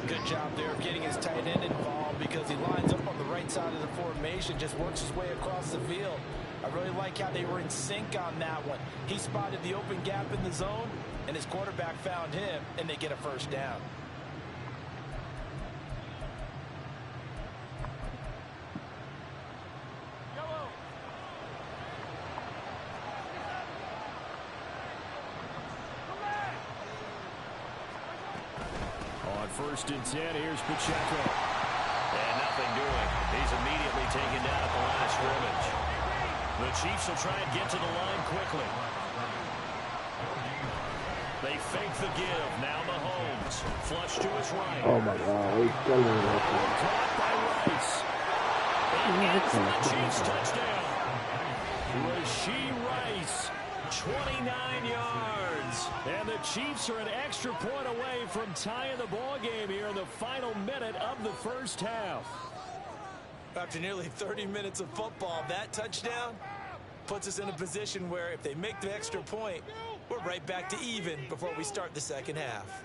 Good job there of getting his tight end involved, because he lines up on the right side of the formation, just works his way across the field. I really like how they were in sync on that one. He spotted the open gap in the zone, and his quarterback found him, and they get a first down. On 1st and 10, here's Pacheco. And nothing doing. He's immediately taken down at the line of scrimmage. The Chiefs will try and get to the line quickly. They fake the give. Now Mahomes. Flush to his right. Oh my God, he's killing me. Caught by Rice. And it's the Chiefs touchdown. Rashee Rice 29 yards. And the Chiefs are an extra point away from tying the ball game here in the final minute of the first half. After nearly 30 minutes of football, that touchdown puts us in a position where if they make the extra point, we're right back to even before we start the second half.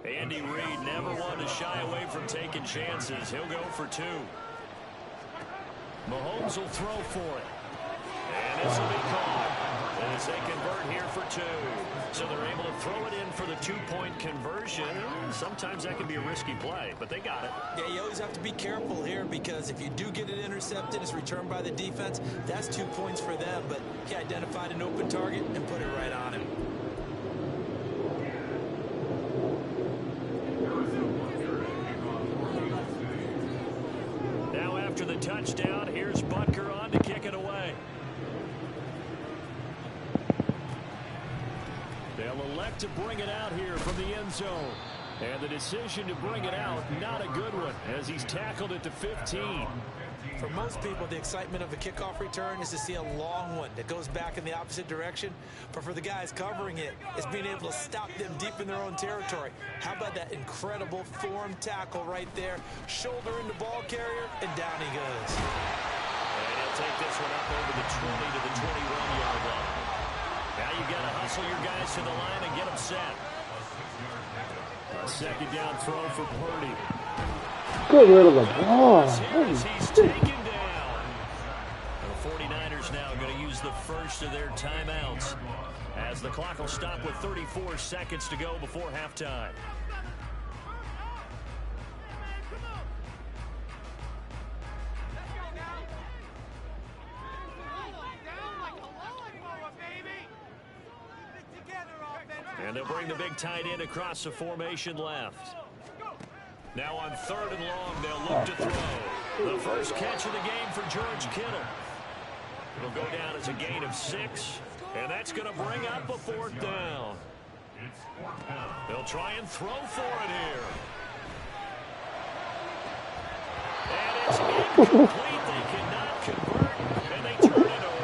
Andy Reid never wanted to shy away from taking chances. He'll go for two. Mahomes will throw for it. And this will be caught as they convert here for two. So they're able to throw it in for the two-point conversion. Sometimes that can be a risky play, but they got it. Yeah, you always have to be careful here because if you do get it intercepted, it's returned by the defense. That's 2 points for them, but he identified an open target and put it right on him. Now after the touchdown, here's Butker on to kick it away. They'll elect to bring it out here from the end zone. And the decision to bring it out, not a good one, as he's tackled at the 15. For most people, the excitement of a kickoff return is to see a long one that goes back in the opposite direction. But for the guys covering it, it's being able to stop them deep in their own territory. How about that incredible form tackle right there? Shoulder in the ball carrier, and down he goes. And he'll take this one up over the 20 to the 21-yard line. Now you've got to hustle your guys to the line and get them set. A second down throw for Purdy. Get rid of the ball. He's taken down. The 49ers now going to use the first of their timeouts as the clock will stop with 34 seconds to go before halftime. And they'll bring the big tight end across the formation left. Now on 3rd and long, they'll look to throw. The first catch of the game for George Kittle. It'll go down as a gain of 6, and that's going to bring up a 4th down. They'll try and throw for it here. And it's incomplete. They cannot convert, and they turn it over.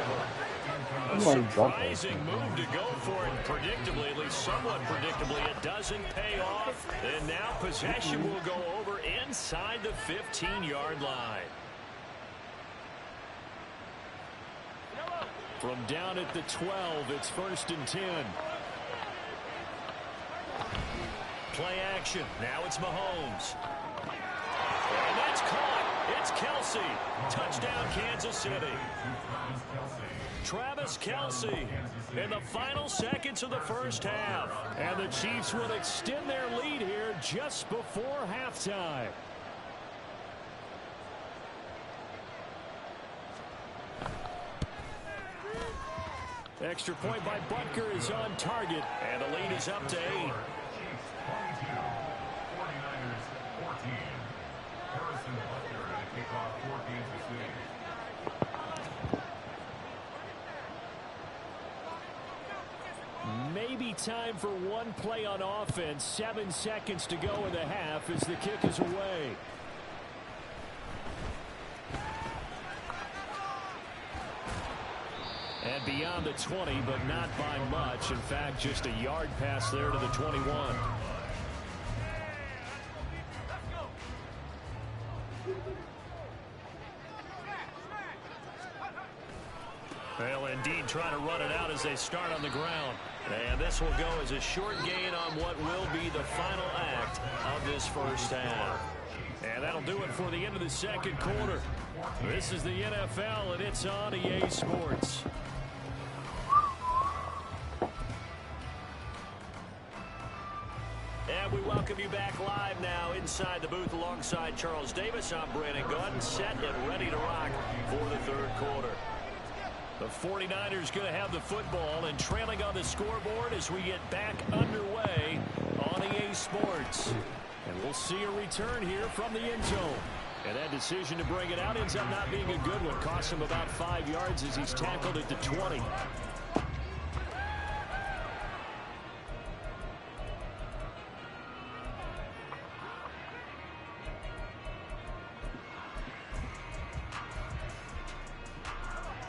A surprising move to go for it. Predictably, at least somewhat predictably, it doesn't pay off. And now possession will go over inside the 15-yard line. From down at the 12, it's 1st and 10. Play action. Now it's Mahomes. And that's caught. It's Kelsey. Touchdown, Kansas City. Travis Kelsey in the final seconds of the first half. And the Chiefs will extend their lead here just before halftime. Extra point by Butker is on target. And the lead is up to 8. 49ers 14. Harrison Butker to kick off for Kansas City. Maybe time for one play on offense. 7 seconds to go in the half as the kick is away. And beyond the 20, but not by much. In fact, just a yard pass there to the 21. They'll indeed try to run it out as they start on the ground. And this will go as a short gain on what will be the final act of this first half. And that'll do it for the end of the second quarter. This is the NFL, and it's on EA Sports. And we welcome you back live now inside the booth alongside Charles Davis. I'm Brandon Gaudin, set and ready to rock for the third quarter. The 49ers going to have the football and trailing on the scoreboard as we get back underway on EA Sports. And we'll see a return here from the end zone. And that decision to bring it out ends up not being a good one. Costs him about 5 yards as he's tackled at the 20.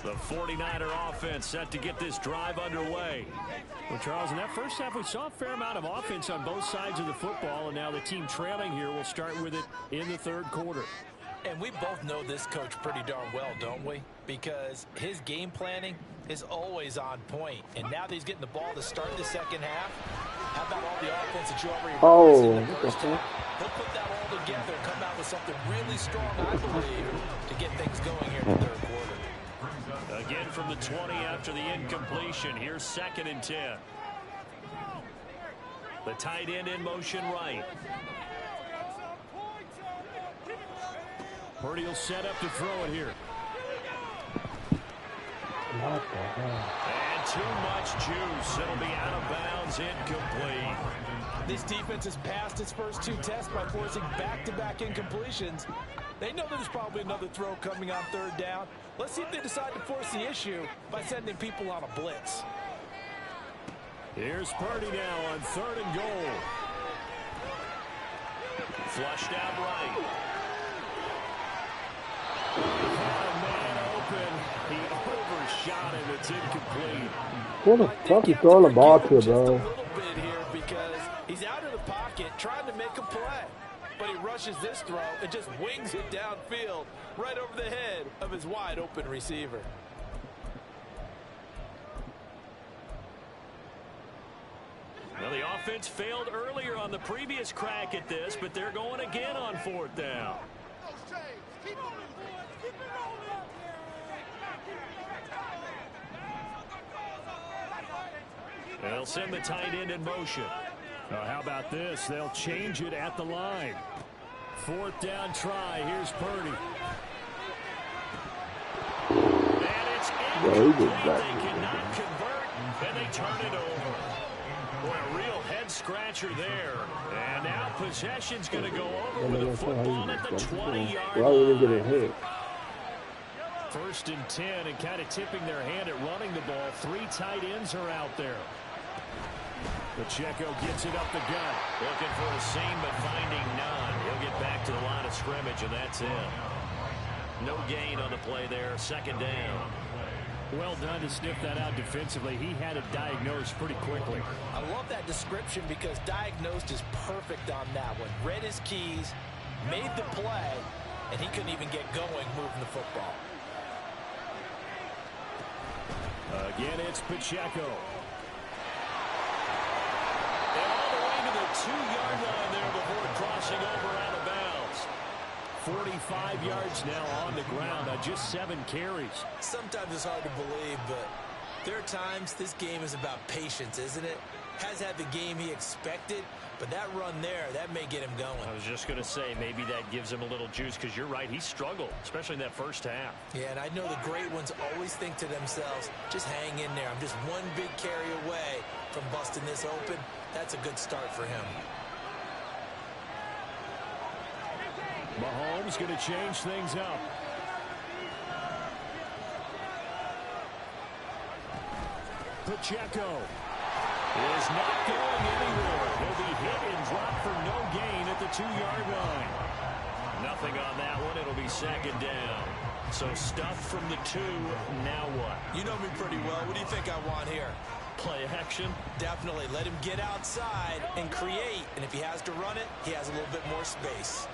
The 49er offense set to get this drive underway. Well, Charles, in that first half, we saw a fair amount of offense on both sides of the football, and now the team trailing here will start with it in the third quarter. And we both know this coach pretty darn well, don't we? Because his game planning is always on point. And now that he's getting the ball to start the second half, how about all the offense that you already in the first half? He'll put that all together and come out with something really strong, I believe, to get things going here in the third quarter. Again from the 20 after the incompletion. Here's 2nd and 10. The tight end in motion right. Purdy will set up to throw it here. What the hell? And too much juice. It'll be out of bounds, incomplete. This defense has passed its first 2 tests by forcing back-to-back incompletions. They know there's probably another throw coming on 3rd down. Let's see if they decide to force the issue by sending people on a blitz. Here's Purdy now on 3rd and goal. Flushed out right. Had a man open. He overshot him. It's incomplete. Who the fuck you throwing the ball to, bro? Just a little bit here because he's out of the pocket trying to make a play. But he rushes this throw and just wings it downfield right over the head of his wide open receiver. Well, the offense failed earlier on the previous crack at this, but they're going again on 4th down. They'll send the tight end in motion. How about this? They'll change it at the line. 4th down try. Here's Purdy. And it's incomplete. They cannot convert, and they turn it over. Boy, a real head-scratcher there. And now possession's going to go over with the football at the 20-yard line. 1st and 10, and kind of tipping their hand at running the ball. 3 tight ends are out there. Pacheco gets it up the gut. Looking for a seam, but finding none. He'll get back to the line of scrimmage, and that's it. No gain on the play there. 2nd down. Well done to sniff that out defensively. He had it diagnosed pretty quickly. I love that description because diagnosed is perfect on that one. Read his keys, made the play, and he couldn't even get going moving the football. Again, it's Pacheco. And all the way to the 2-yard line there before crossing over out of bounds. 45 yards now on the ground on just 7 carries. Sometimes it's hard to believe, but there are times this game is about patience, isn't it? Has had the game he expected, but that run there, that may get him going. I was just going to say, maybe that gives him a little juice, because you're right, he struggled, especially in that first half. Yeah, and I know the great ones always think to themselves, just hang in there. I'm just one big carry away from busting this open. That's a good start for him. Mahomes going to change things up. Pacheco is not going anywhere. He'll be hit and dropped for no gain at the 2-yard line. Nothing on that one. It'll be 2nd down. So stuff from the 2. Now what? You know me pretty well. What do you think I want here? Play action? Definitely. Let him get outside and create. And if he has to run it, he has a little bit more space.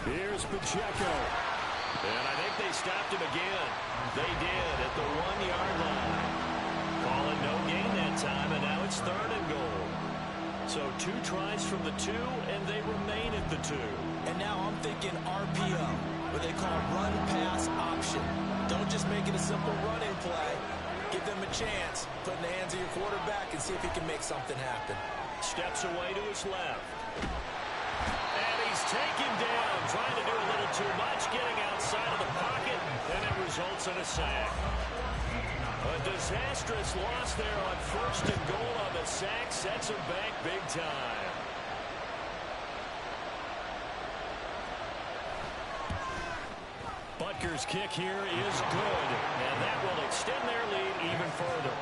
Here's Pacheco. And I think they stopped him again. They did at the 1-yard line. Call it no gain that time, and now it's 3rd and goal. So 2 tries from the 2, and they remain at the 2. And now I'm thinking RPO, what they call run-pass option. Don't just make it a simple running play. Give them a chance. Put in the hands of your quarterback and see if he can make something happen. Steps away to his left. And he's taken down, trying to do a little too much, getting outside of the pocket, and it results in a sack. A disastrous loss there on 1st and goal on the sack. Sets him back big time. Butker's kick here is good, and that will extend their lead even further.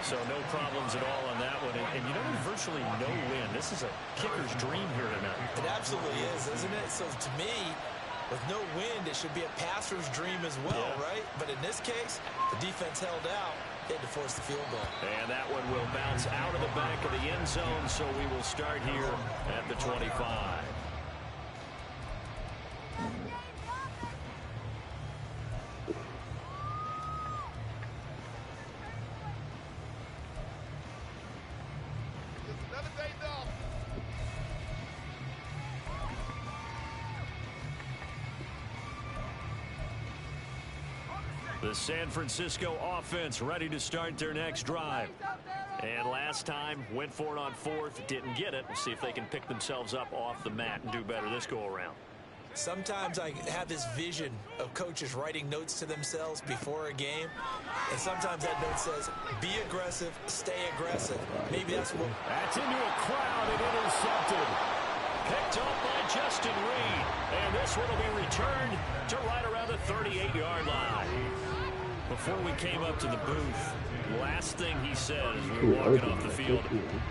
So no problems at all on that one. And you know, virtually no win. This is a kicker's dream here tonight. It absolutely is, isn't it? So to me, With no wind, it should be a passer's dream as well, right? But in this case, the defense held out. They had to force the field goal. And that one will bounce out of the back of the end zone, so we will start here at the 25. The San Francisco offense ready to start their next drive. And last time, went for it on fourth, didn't get it. We'll see if they can pick themselves up off the mat and do better this go-around. Sometimes I have this vision of coaches writing notes to themselves before a game. And sometimes that note says, be aggressive, stay aggressive. Maybe that's what... That's into a crowd and intercepted. Picked up by Justin Reed. And this one will be returned to right around the 38-yard line. Before we came up to the booth, last thing he said as we were walking off the field,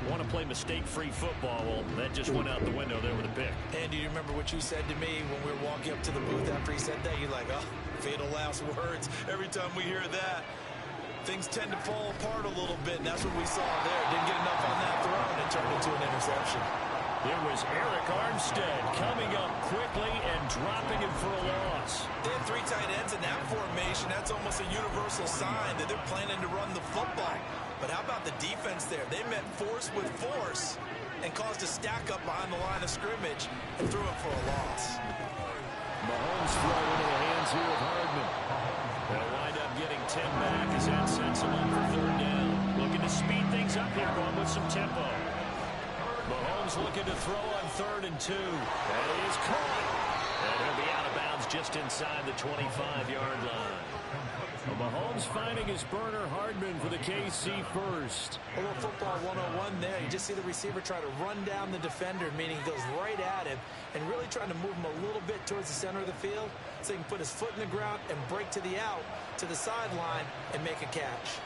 want to play mistake-free football. Well, that just went out the window there with a pick. And do you remember what you said to me when we were walking up to the booth after he said that? You're like, oh, fatal last words. Every time we hear that, things tend to fall apart a little bit, and that's what we saw there. Didn't get enough on that throw, and it turned into an interception. It was Eric Armstead coming up quickly and dropping him for a loss. They had 3 tight ends in that formation. That's almost a universal sign that they're planning to run the football. But how about the defense there? They met force with force and caused a stack up behind the line of scrimmage and threw it for a loss. Mahomes throw into the hands here of Hardman. They'll wind up getting 10 back as that sets him up for third down. Looking to speed things up here, going with some tempo. Mahomes looking to throw on 3rd and 2. That is caught. And he'll be out of bounds just inside the 25-yard line. Well, Mahomes finding his burner Hardman for the KC first. A little football 101 there. You just see the receiver try to run down the defender, meaning he goes right at him and really trying to move him a little bit towards the center of the field so he can put his foot in the ground and break to the out, to the sideline, and make a catch.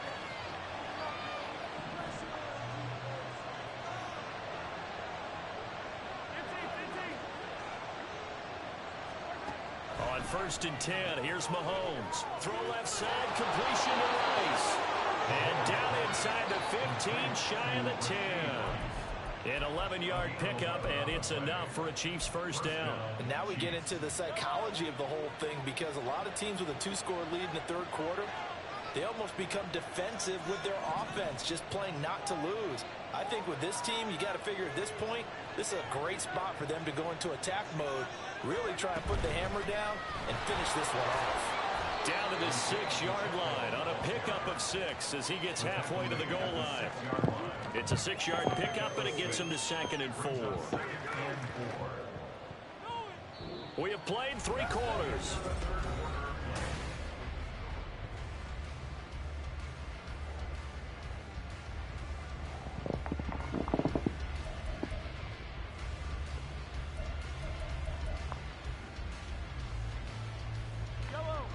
On 1st and 10, here's Mahomes. Throw left side, completion to Rice. And down inside the 15, shy of the 10. An 11-yard pickup, and it's enough for a Chiefs first down. And now we get into the psychology of the whole thing, because a lot of teams with a 2-score lead in the 3rd quarter, they almost become defensive with their offense, just playing not to lose. I think with this team, you got to figure at this point, this is a great spot for them to go into attack mode, really try and put the hammer down and finish this one off. Down to the 6-yard line on a pickup of 6 as he gets halfway to the goal line. It's a 6-yard pickup, and it gets him to 2nd and 4. We have played 3 quarters.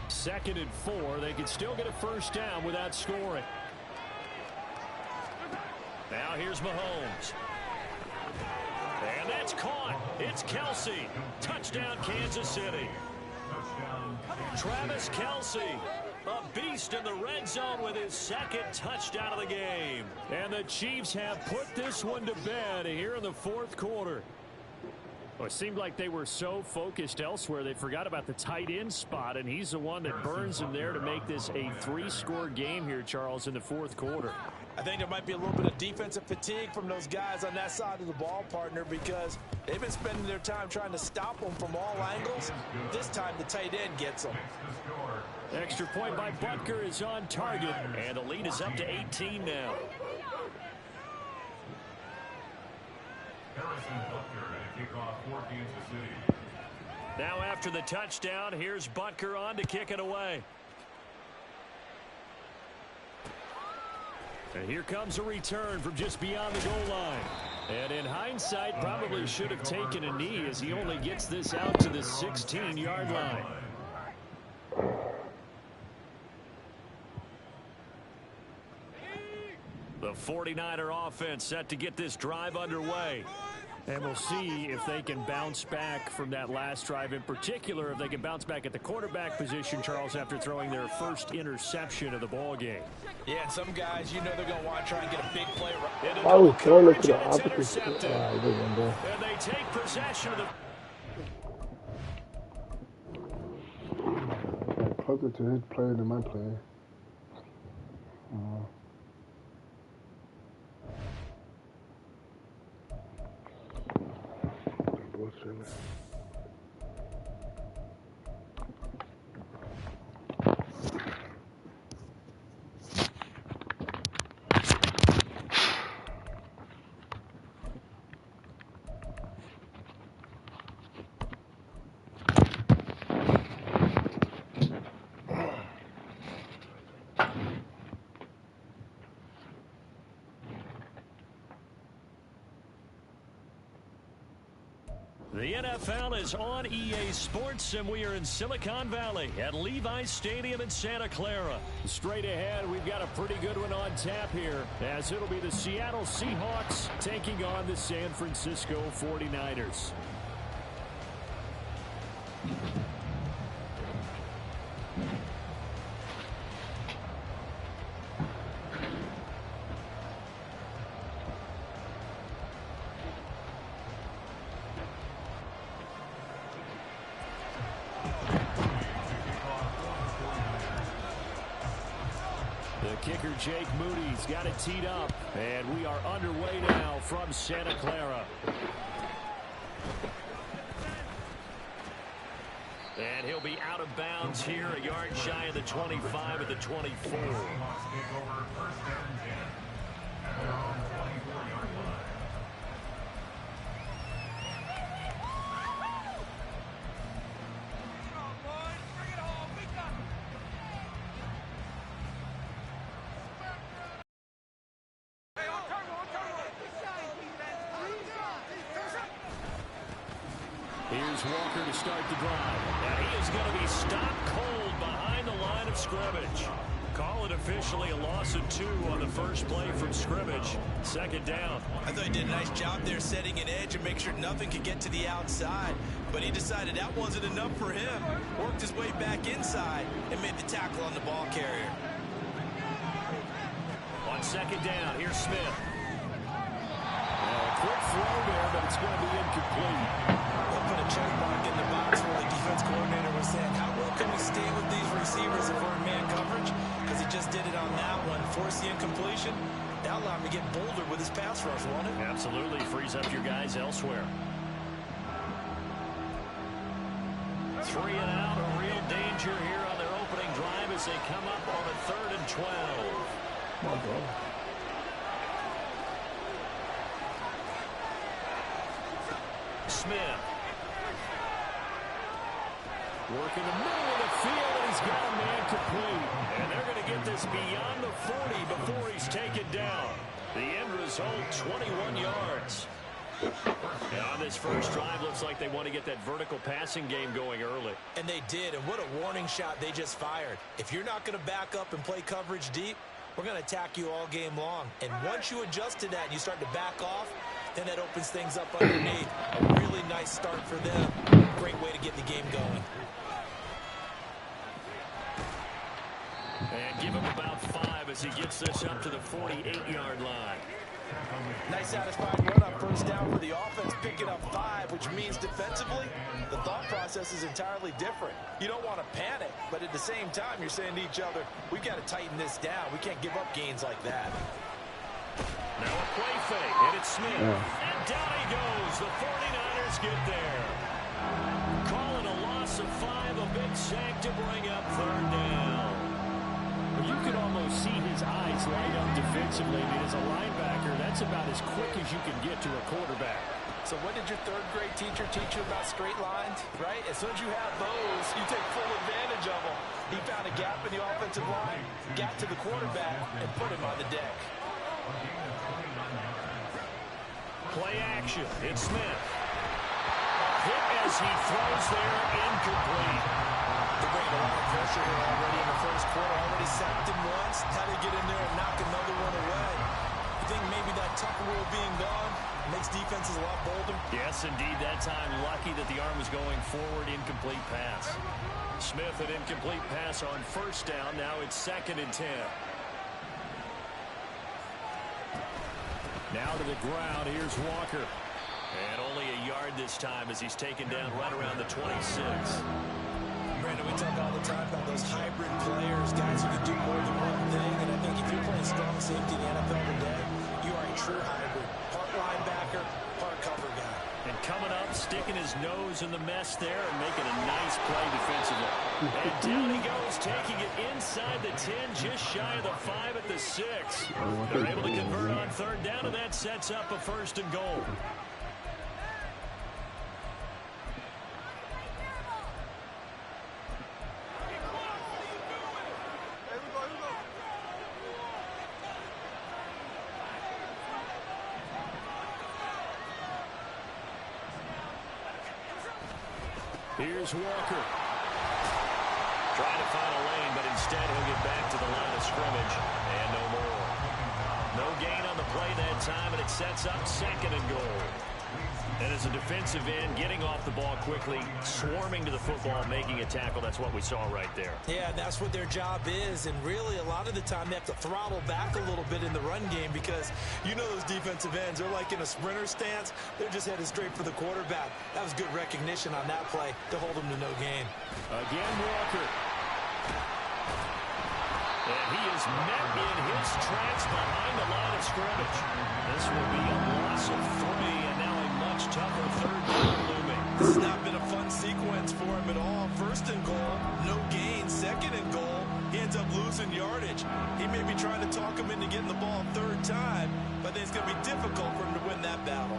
Second and 4. They can still get a first down without scoring. Now here's Mahomes. And that's caught. It's Kelsey. Touchdown, Kansas City. Travis Kelsey, a beast in the red zone with his 2nd touchdown of the game. And the Chiefs have put this one to bed here in the 4th quarter. Well, it seemed like they were so focused elsewhere they forgot about the tight end spot, and he's the one that burns them there to make this a 3-score game here, Charles, in the 4th quarter. I think there might be a little bit of defensive fatigue from those guys on that side of the ball, partner, because they've been spending their time trying to stop them from all angles. This time the tight end gets them. Extra point by Butker is on target, and the lead is up to 18 now. Harrison Butker to kick off for Kansas City. Now after the touchdown, here's Butker on to kick it away. And here comes a return from just beyond the goal line. And in hindsight, probably should have taken a knee as he only gets this out to the 16-yard line. The 49er offense set to get this drive underway. And we'll see if they can bounce back from that last drive. In particular, if they can bounce back at the quarterback position, Charles, after throwing their first interception of the ball game. Yeah, and some guys, you know they're going to want to try and get a big play. I was throwing it to the opposite. And they take possession of the... Closer to his play than my play. Bullshit. The NFL is on EA Sports, and we are in Silicon Valley at Levi's Stadium in Santa Clara. Straight ahead, we've got a pretty good one on tap here, as it'll be the Seattle Seahawks taking on the San Francisco 49ers. Kicker Jake Moody's got it teed up, and we are underway now from Santa Clara. And he'll be out of bounds here, a yard shy of the 25 at the 24. Here's Walker to start the drive. And he is going to be stopped cold behind the line of scrimmage. Call it officially a loss of 2 on the first play from scrimmage. Second down. I thought he did a nice job there setting an edge and make sure nothing could get to the outside. But he decided that wasn't enough for him. Worked his way back inside and made the tackle on the ball carrier. On second down, here's Smith. Quick throw there, but it's going to be incomplete. Put a check mark in the box where the defense coordinator was saying, how well can we stay with these receivers if we're in man coverage? Because he just did it on that one. Force the incompletion. That allowed him to get bolder with his pass rush, won't it? Absolutely. Frees up your guys elsewhere. 3 and out. A real danger here on their opening drive as they come up on a 3rd and 12. My God. Smith. Working the middle of the field, and he's got a man complete. And they're going to get this beyond the 40 before he's taken down. The end result, 21 yards. And on this first drive, looks like they want to get that vertical passing game going early. And they did, and what a warning shot they just fired. If you're not going to back up and play coverage deep, we're going to attack you all game long. And once you adjust to that and you start to back off, then that opens things up underneath. A really nice start for them. Great way to get the game going. And give him about 5 as he gets this up to the 48-yard line. Nice satisfying run on first down for the offense, picking up 5, which means defensively, the thought process is entirely different. You don't want to panic, but at the same time, you're saying to each other, we've got to tighten this down. We can't give up gains like that. Now a play fake, and it's Smith. And down he goes. The 49ers get there. Call it a loss of 5, a big sack to bring up 3rd down. You could almost see his eyes light up defensively. I mean, as a linebacker, that's about as quick as you can get to a quarterback. So what did your 3rd grade teacher teach you about straight lines, right? As soon as you have those, you take full advantage of them. He found a gap in the offensive line, got to the quarterback, and put him on the deck. Play action. It's Smith. Hit as he throws there, incomplete. They're bringing a lot of pressure here already in the first quarter. Already sacked him once. How to get in there and knock another one away. You think maybe that Tucker rule being gone Makes defenses a lot bolder. Yes, indeed. That time, lucky that the arm was going forward. Incomplete pass. Smith, an incomplete pass on first down. Now it's 2nd and 10. Now to the ground. Here's Walker. And only a yard this time as he's taken down right around the 26. Brandon, we talk all the time about those hybrid players, guys who can do more than one thing. And I think if you're playing strong safety in the NFL today, you are a true hybrid. Part linebacker, part cover guy. And coming up, sticking his nose in the mess there and making a nice play defensively. And down he goes, taking it inside the 10, just shy of the 5 at the 6. They're able to convert on 3rd down, and that sets up a 1st and goal. Here's Walker. Trying to find a lane, but instead he'll get back to the line of scrimmage. And no more. No gain on the play that time, and it sets up 2nd and goal. And as a defensive end, getting off the ball quickly, swarming to the football, making a tackle, that's what we saw right there. Yeah, that's what their job is. And really, a lot of the time, they have to throttle back a little bit in the run game because you know those defensive ends, they're like in a sprinter stance. They're just headed straight for the quarterback. That was good recognition on that play to hold them to no gain. Again, Walker. And he is met in his tracks behind the line of scrimmage. This will be a loss of 3, and now a much tougher 3rd down looming. This has not been a fun sequence for him at all. 1st and goal, no gain. 2nd and goal, he ends up losing yardage. He may be trying to talk him into getting the ball 3rd time, but I think it's going to be difficult for him to win that battle.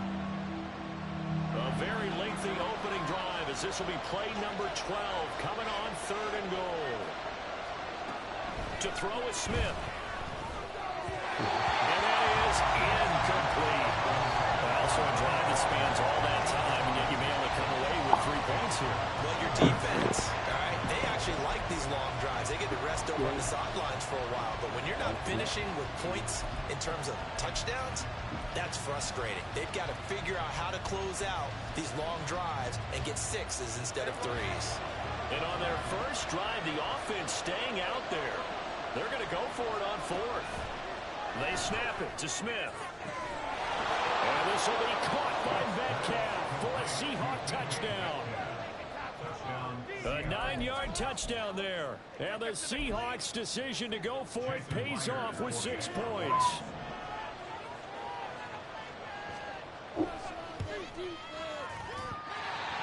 A very lengthy opening drive as this will be play number 12 coming on 3rd and goal. To throw is Smith. And that is incomplete. Also a drive that spans all that time, and yet you may only come away with 3 points here. Well, your defense, all right, they actually like these long drives. They get to rest over on the sidelines for a while. But when you're not finishing with points in terms of touchdowns, that's frustrating. They've got to figure out how to close out these long drives and get 6s instead of 3s. And on their first drive, the offense staying out there. They're going to go for it on 4th. They snap it to Smith. And this will be caught by Metcalf for a Seahawk touchdown. A 9-yard touchdown there. And the Seahawks' decision to go for it pays off with 6 points.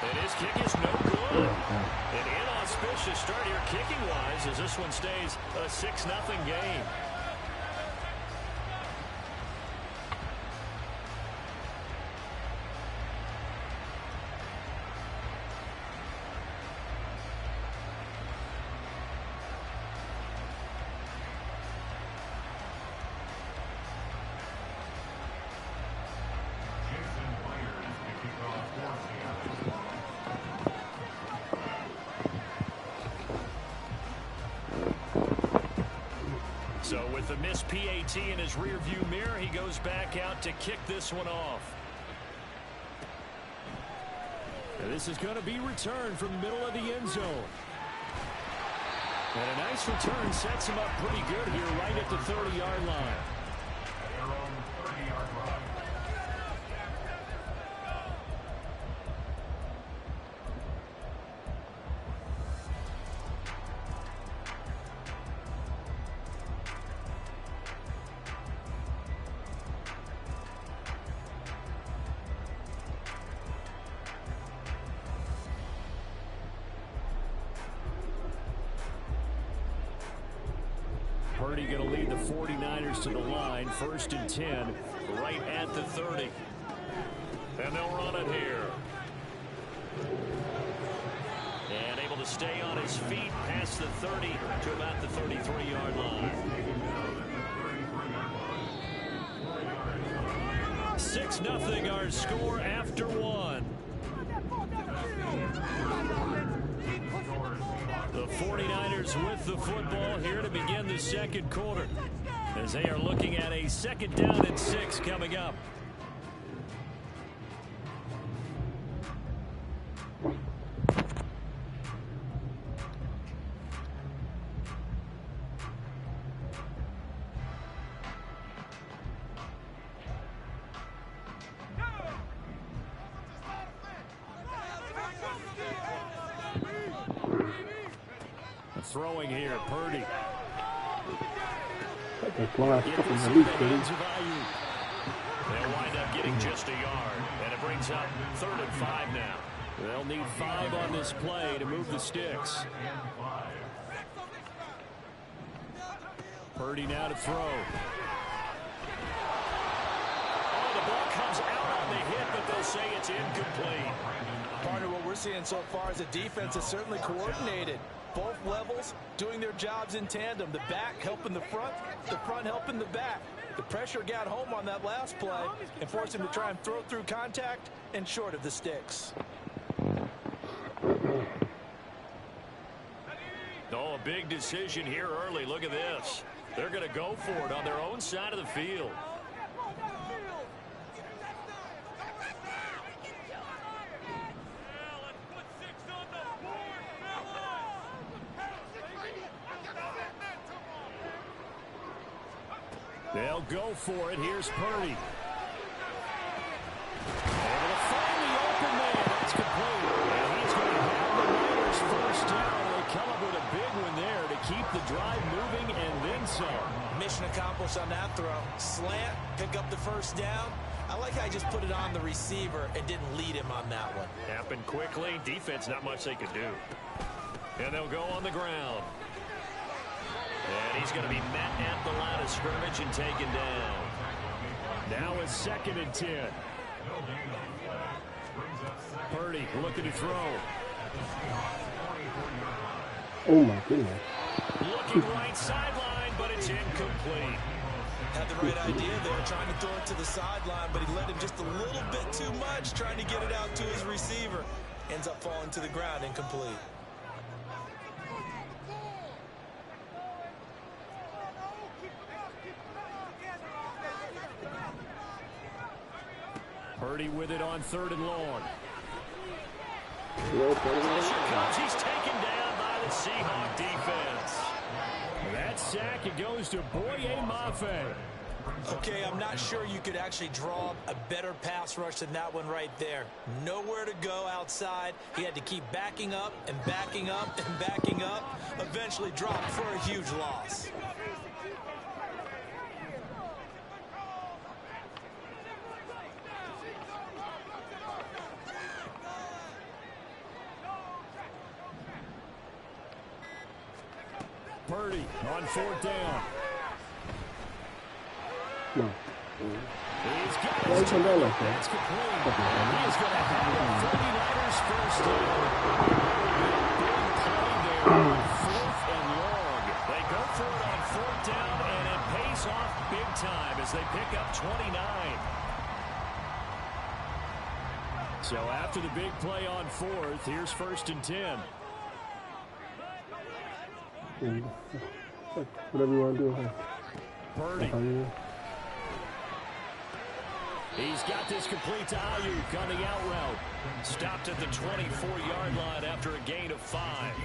And his kick is no good. An inauspicious start here kicking-wise as this one stays a 6-0 game. So with the missed PAT in his rearview mirror, he goes back out to kick this one off. And this is going to be returned from the middle of the end zone. And a nice return sets him up pretty good here right at the 30-yard line. Their own 30-yard line. Purdy going to lead the 49ers to the line. 1st and 10, right at the 30. And they'll run it here. And able to stay on his feet past the 30 to about the 33-yard line. 6-0 our score after 1. The 49ers with the football here to begin the 2nd quarter as they are looking at a 2nd down and 6 coming up. Throwing here, Purdy. That's the last Get couple this of in the weeks, hands of Ayuk. They'll wind up getting just a yard, and it brings up 3rd and 5 now. They'll need 5 on this play to move the sticks. Purdy now to throw. Oh, the ball comes out on the hit, but they'll say it's incomplete. Part of what we're seeing so far is the defense is certainly coordinated. Both levels doing their jobs in tandem. The back helping the front helping the back. The pressure got home on that last play and forced him to try and throw through contact and short of the sticks. Oh, a big decision here early. Look at this. They're going to go for it on their own side of the field. They'll go for it. Here's Purdy. Able to find the open man. That's complete. And he's going to have the Raiders first down. They come up with a big one there to keep the drive moving and then some. Mission accomplished on that throw. Slant, pick up the first down. I like how I just put it on the receiver and didn't lead him on that one. Happened quickly. Defense, not much they could do. And they'll go on the ground. And he's going to be met at the line of scrimmage and taken down. Now it's 2nd and 10. Purdy looking to throw. Oh my goodness. Looking right sideline, but it's incomplete. Had the right idea there, trying to throw it to the sideline, but he led him just a little bit too much, trying to get it out to his receiver. Ends up falling to the ground, incomplete. Purdy with it on 3rd and long. Pressure comes. He's taken down by the Seahawk defense. That sack, it goes to Boye Mafe. Okay, I'm not sure you could actually draw a better pass rush than that one right there. Nowhere to go outside. He had to keep backing up and backing up and backing up. Eventually dropped for a huge loss. Purdy on 4th down. No. He's got Why his is it down like that? That's complete. He is going to have the 49ers first down. Big play there on 4th and long. They go for it on 4th down, and it pays off big time as they pick up 29. So after the big play on 4th, here's 1st and 10. Whatever you want to do. Huh? Purdy. He's got this complete to Ayuk on the out route. Stopped at the 24-yard line after a gain of 5.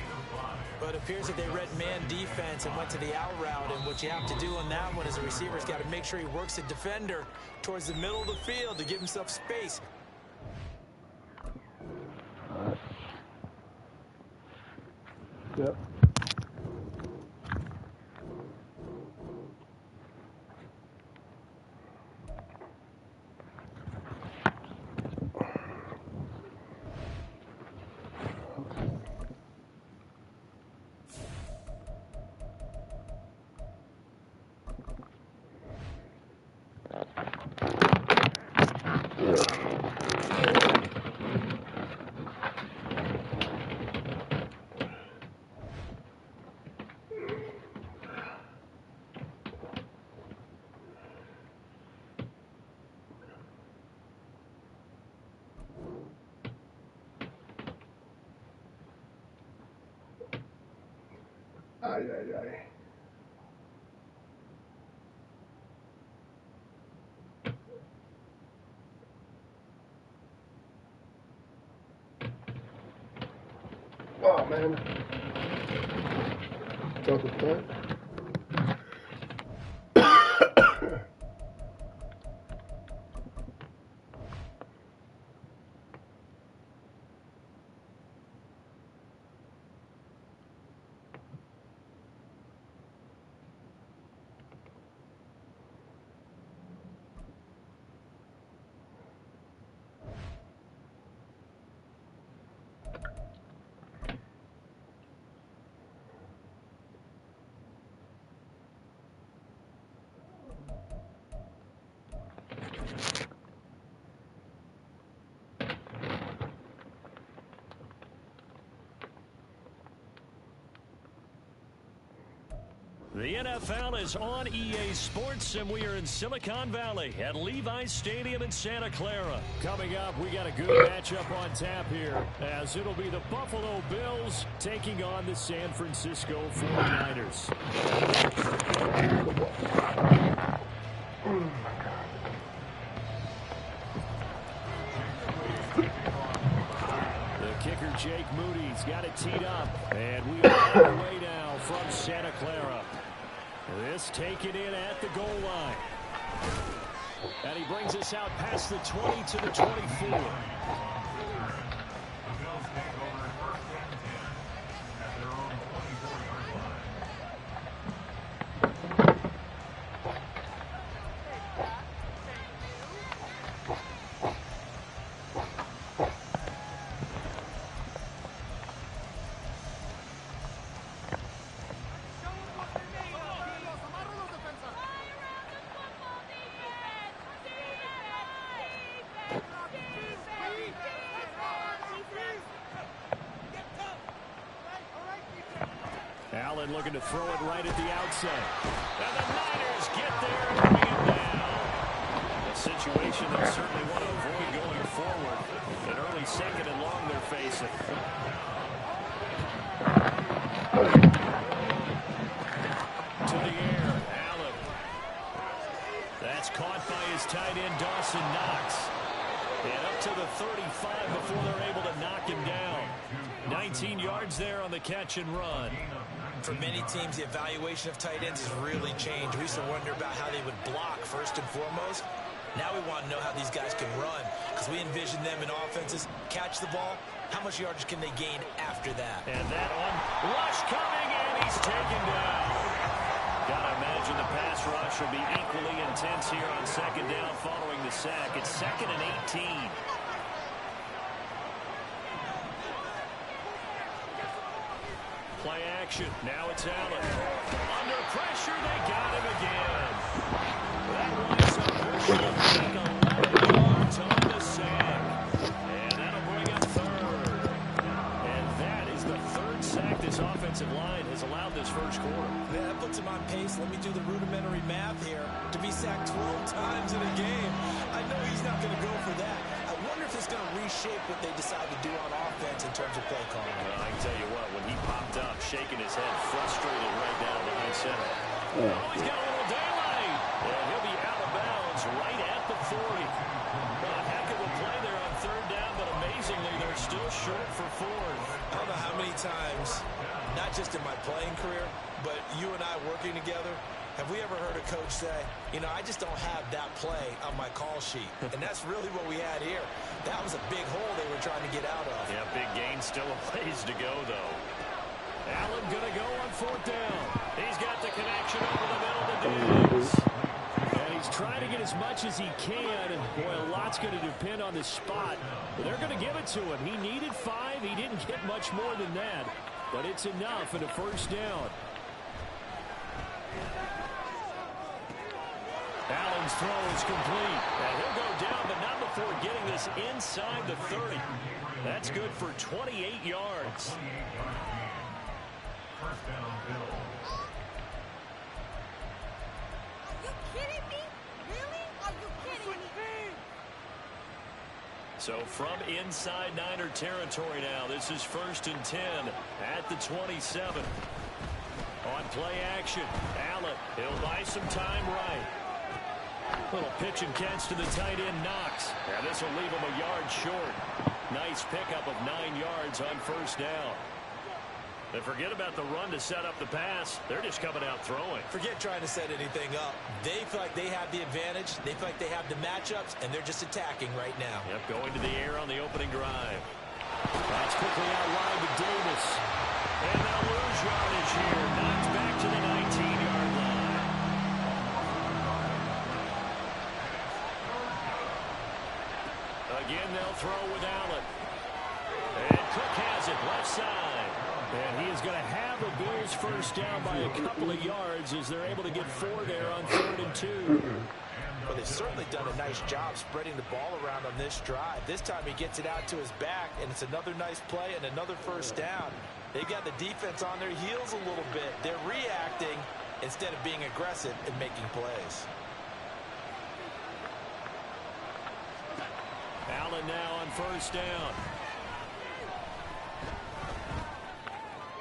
But it appears that they read man defense and went to the out route. And what you have to do on that one is the receiver's got to make sure he works the defender towards the middle of the field to give himself space. Yep. Ay, ay, ay. Oh, man. Drop the punt. The NFL is on EA Sports, and we are in Silicon Valley at Levi's Stadium in Santa Clara. Coming up, we got a good matchup on tap here, as it'll be the Buffalo Bills taking on the San Francisco 49ers. The kicker, Jake Moody's got it teed up, and we are on the way now from Santa Clara. This taken in at the goal line. And he brings us out past the 20 to the 24. Allen looking to throw it right at the outset. And the Niners get there and bring it down. A situation they certainly want to avoid going forward. An early second and long they're facing. To the air, Allen. That's caught by his tight end, Dawson Knox. And up to the 35 before they're able to knock him down. 19 yards there on the catch and run. For many teams, the evaluation of tight ends has really changed. We used to wonder about how they would block first and foremost. Now we want to know how these guys can run, because we envision them in offenses catch the ball. How much yardage can they gain after that? And that on rush coming, and he's taken down. Gotta imagine the pass rush will be equally intense here on second down following the sack. It's 2nd and 18. Play action. Now it's Allen. Under pressure, they got him again. That winds up pushing back 11 yards on the sack. And that'll bring up third. And that is the third sack this offensive line has allowed this first quarter. Yeah, that puts him on pace. Let me do the rudimentary math here. To be sacked 12 times in a game, I know he's not going to go for that. I wonder if it's going to reshape what they decide to do on offense in terms of play calling. Well, I can tell you what, when he popped up, shaking his head, frustrated right down behind center. Oh, he's got a little daylight. And he'll be out of bounds right at the 40. Well, a heck of a play there on third down, but amazingly, they're still short for fourth. I don't know how many times, not just in my playing career, but you and I working together, have we ever heard a coach say, you know, I just don't have that play on my call sheet? And that's really what we had here. That was a big hole they were trying to get out of. Yeah, big gain, still a ways to go, though. Allen going to go on fourth down. He's got the connection over the middle to Diggs. And he's trying to get as much as he can. And, boy, a lot's going to depend on the spot. But they're going to give it to him. He needed 5. He didn't get much more than that. But it's enough in a first down. Allen's throw is complete. And he'll go down, but not before getting this inside the 30. That's good for 28 yards. First down, Bills. Are you kidding me? Really? Are you kidding me? So from inside Niner territory now, this is 1st and 10 at the 27. On play action, Allen, he'll buy some time right. Little pitch and catch to the tight end, Knox. And this will leave him a yard short. Nice pickup of 9 yards on first down. And forget about the run to set up the pass. They're just coming out throwing. Forget trying to set anything up. They feel like they have the advantage. They feel like they have the matchups, and they're just attacking right now. Yep, going to the air on the opening drive. That's quickly out wide to Davis. And they'll lose yardage here. Knocked back to the 19-yard line. Again, they'll throw with Allen. And Cook has it left side. And he is going to have the Bills first down by a couple of yards as they're able to get 4 there on 3rd and 2. Well, they've certainly done a nice job spreading the ball around on this drive. This time he gets it out to his back, and it's another nice play and another first down. They've got the defense on their heels a little bit. They're reacting, instead of being aggressive and making plays. Allen now on first down.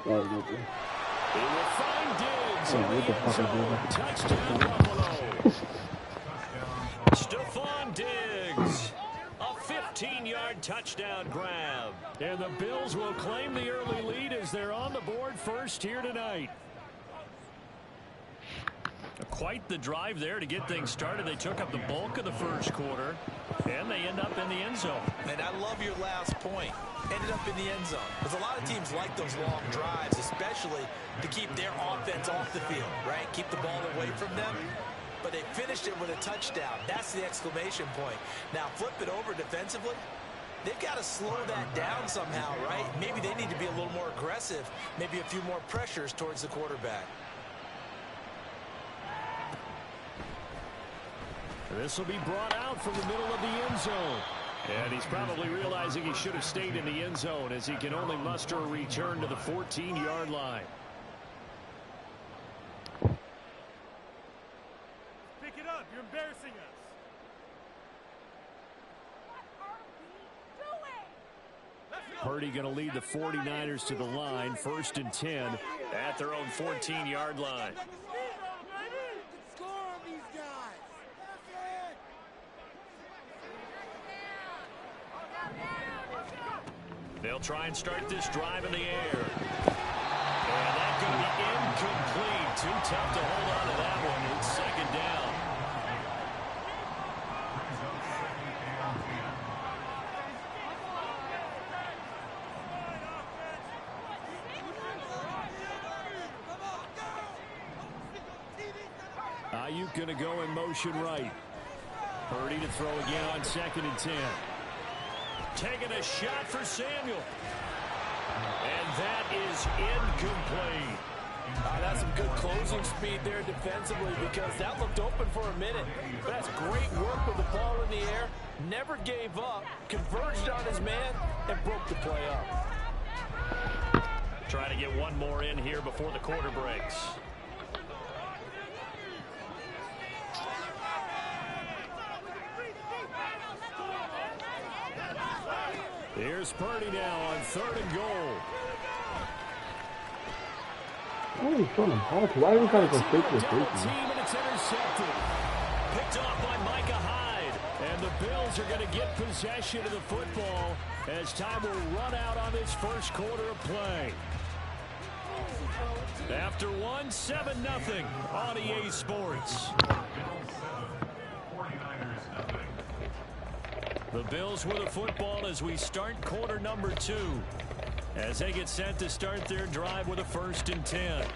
That was good. He will find Diggs in what the the end fuck is zone. this? Touchdown, Buffalo. Stephon Diggs. A 15-yard touchdown grab. And the Bills will claim the early lead as they're on the board first here tonight. Quite the drive there to get things started. They took up the bulk of the first quarter, and they end up in the end zone. And I love your last point. Ended up in the end zone. Because a lot of teams like those long drives, especially to keep their offense off the field, right? Keep the ball away from them. But they finished it with a touchdown. That's the exclamation point. Now flip it over defensively. They've got to slow that down somehow, right? Maybe they need to be a little more aggressive. Maybe a few more pressures towards the quarterback. This will be brought out from the middle of the end zone. And he's probably realizing he should have stayed in the end zone as he can only muster a return to the 14-yard line. Pick it up. You're embarrassing us. Purdy going to lead the 49ers to the line, 1st and 10 at their own 14-yard line. They'll try and start this drive in the air. And that's going to be incomplete. Too tough to hold on to that one. It's 2nd down. Ayuk going to go in motion right. Purdy to throw again on 2nd and 10. Taking a shot for Samuel. And that is incomplete. That's some good closing speed there defensively because that looked open for a minute. But that's great work with the ball in the air. Never gave up, converged on his man, and broke the play up. Trying to get one more in here before the quarter breaks. Here's Purdy now on 3rd and goal. Why are you trying to block? Why are you trying to go straight to the safety? And it's intercepted. Picked off by Micah Hyde. And the Bills are going to get possession of the football as time will run out on this first quarter of play. After one, 7-0 on EA Sports. The Bills with the football as we start quarter number 2. As they get set to start their drive with a 1st and 10.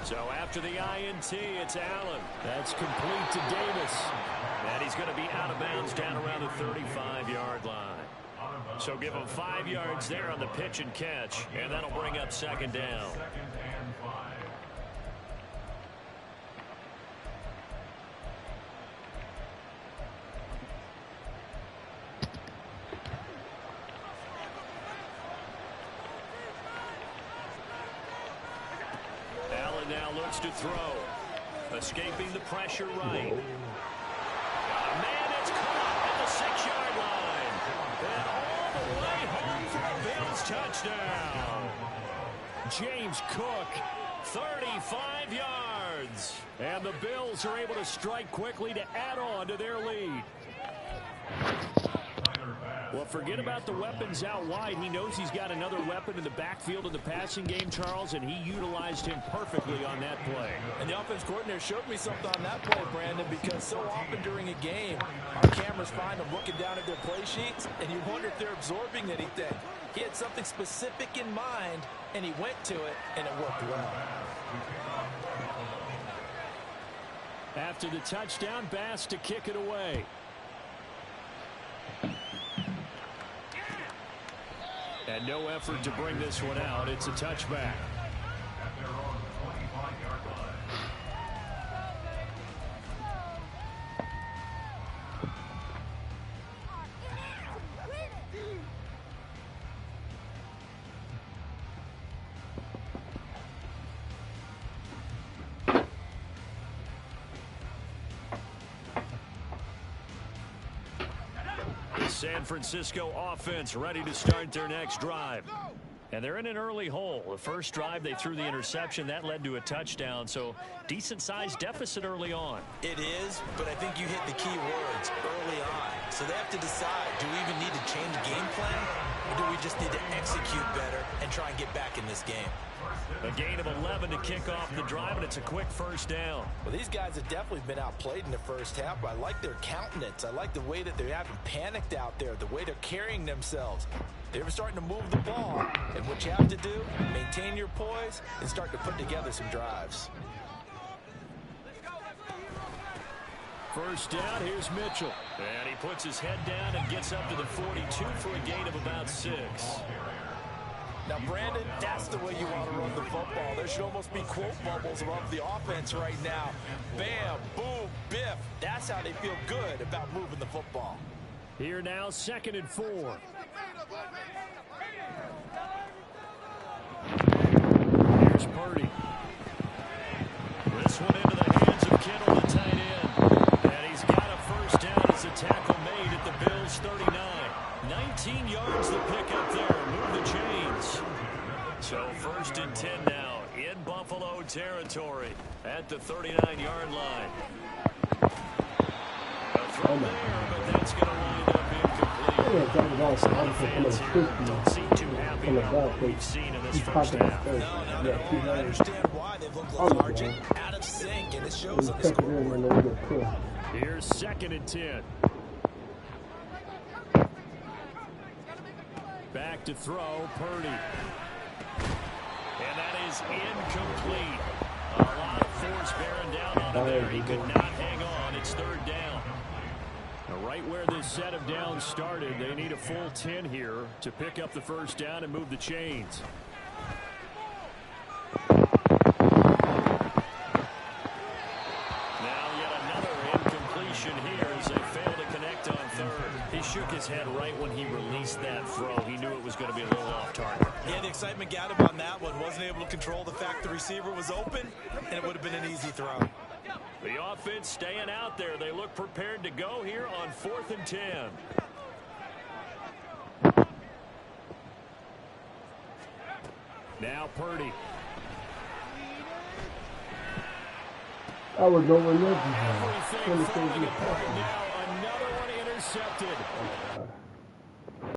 So after the INT, it's Allen. That's complete to Davis. And he's going to be out of bounds down around the 35-yard line. So give him 5 yards there on the pitch and catch, and that'll bring up 2nd down. Allen now looks to throw. Escaping the pressure right. Man, it's caught at the 6-yard line. And all the way home for a Bills touchdown. James Cook, 35 yards. And the Bills are able to strike quickly to add on to their lead. Well, forget about the weapons out wide. He knows he's got another weapon in the backfield in the passing game, Charles, and he utilized him perfectly on that play. And the offense coordinator showed me something on that play, Brandon, because so often during a game, our cameras find them looking down at their play sheets, and you wonder if they're absorbing anything. He had something specific in mind, and he went to it, and it worked well. After the touchdown, Bass to kick it away. no effort to bring this one out. It's a touchback. At their own 25-yard line. The San Francisco offense ready to start their next drive. And they're in an early hole. The first drive, they threw the interception. That led to a touchdown. So decent-sized deficit early on. It is, but I think you hit the key words early on. So they have to decide, do we even need to change game plan? Or do we just need to execute better and try and get back in this game? A gain of 11 to kick off the drive, and it's a quick first down. Well, these guys have definitely been outplayed in the first half, but I like their countenance. I like the way that they haven't panicked out there, the way they're carrying themselves. They're starting to move the ball, and what you have to do, maintain your poise and start to put together some drives. First down, here's Mitchell. And he puts his head down and gets up to the 42 for a gain of about 6. Now, Brandon, that's the way you want to run the football. There should almost be quote bubbles above the offense right now. Bam, boom, biff. That's how they feel good about moving the football. Here now, 2nd and 4. Here's Purdy. This one into the hands of Kittle, the tight end. And he's got a first down as a tackle made at the Bills' 39. 19 yards to pick up there. Move the chains. So 1st and 10 now in Buffalo territory at the 39-yard line. A throw there, but that's going to wind up incomplete. Fans here don't seem too happy about what we've seen in this first half. No, I understand why they've looked lethargic, out of sync, and it shows on the scoreboard. Here's 2nd and 10. Back to throw, Purdy. And that is incomplete. A lot of force bearing down on him there. He could not hang on. It's 3rd down. Now, right where this set of downs started, they need a full 10 here to pick up the first down and move the chains. He shook his head right when he released that throw. He knew it was going to be a little off target. Yeah, the excitement got him on that one. Wasn't able to control the fact the receiver was open, and it would have been an easy throw. The offense staying out there. They look prepared to go here on 4th and 10. Now Purdy. I was nowhere near Everything falling apart now. Another one intercepted.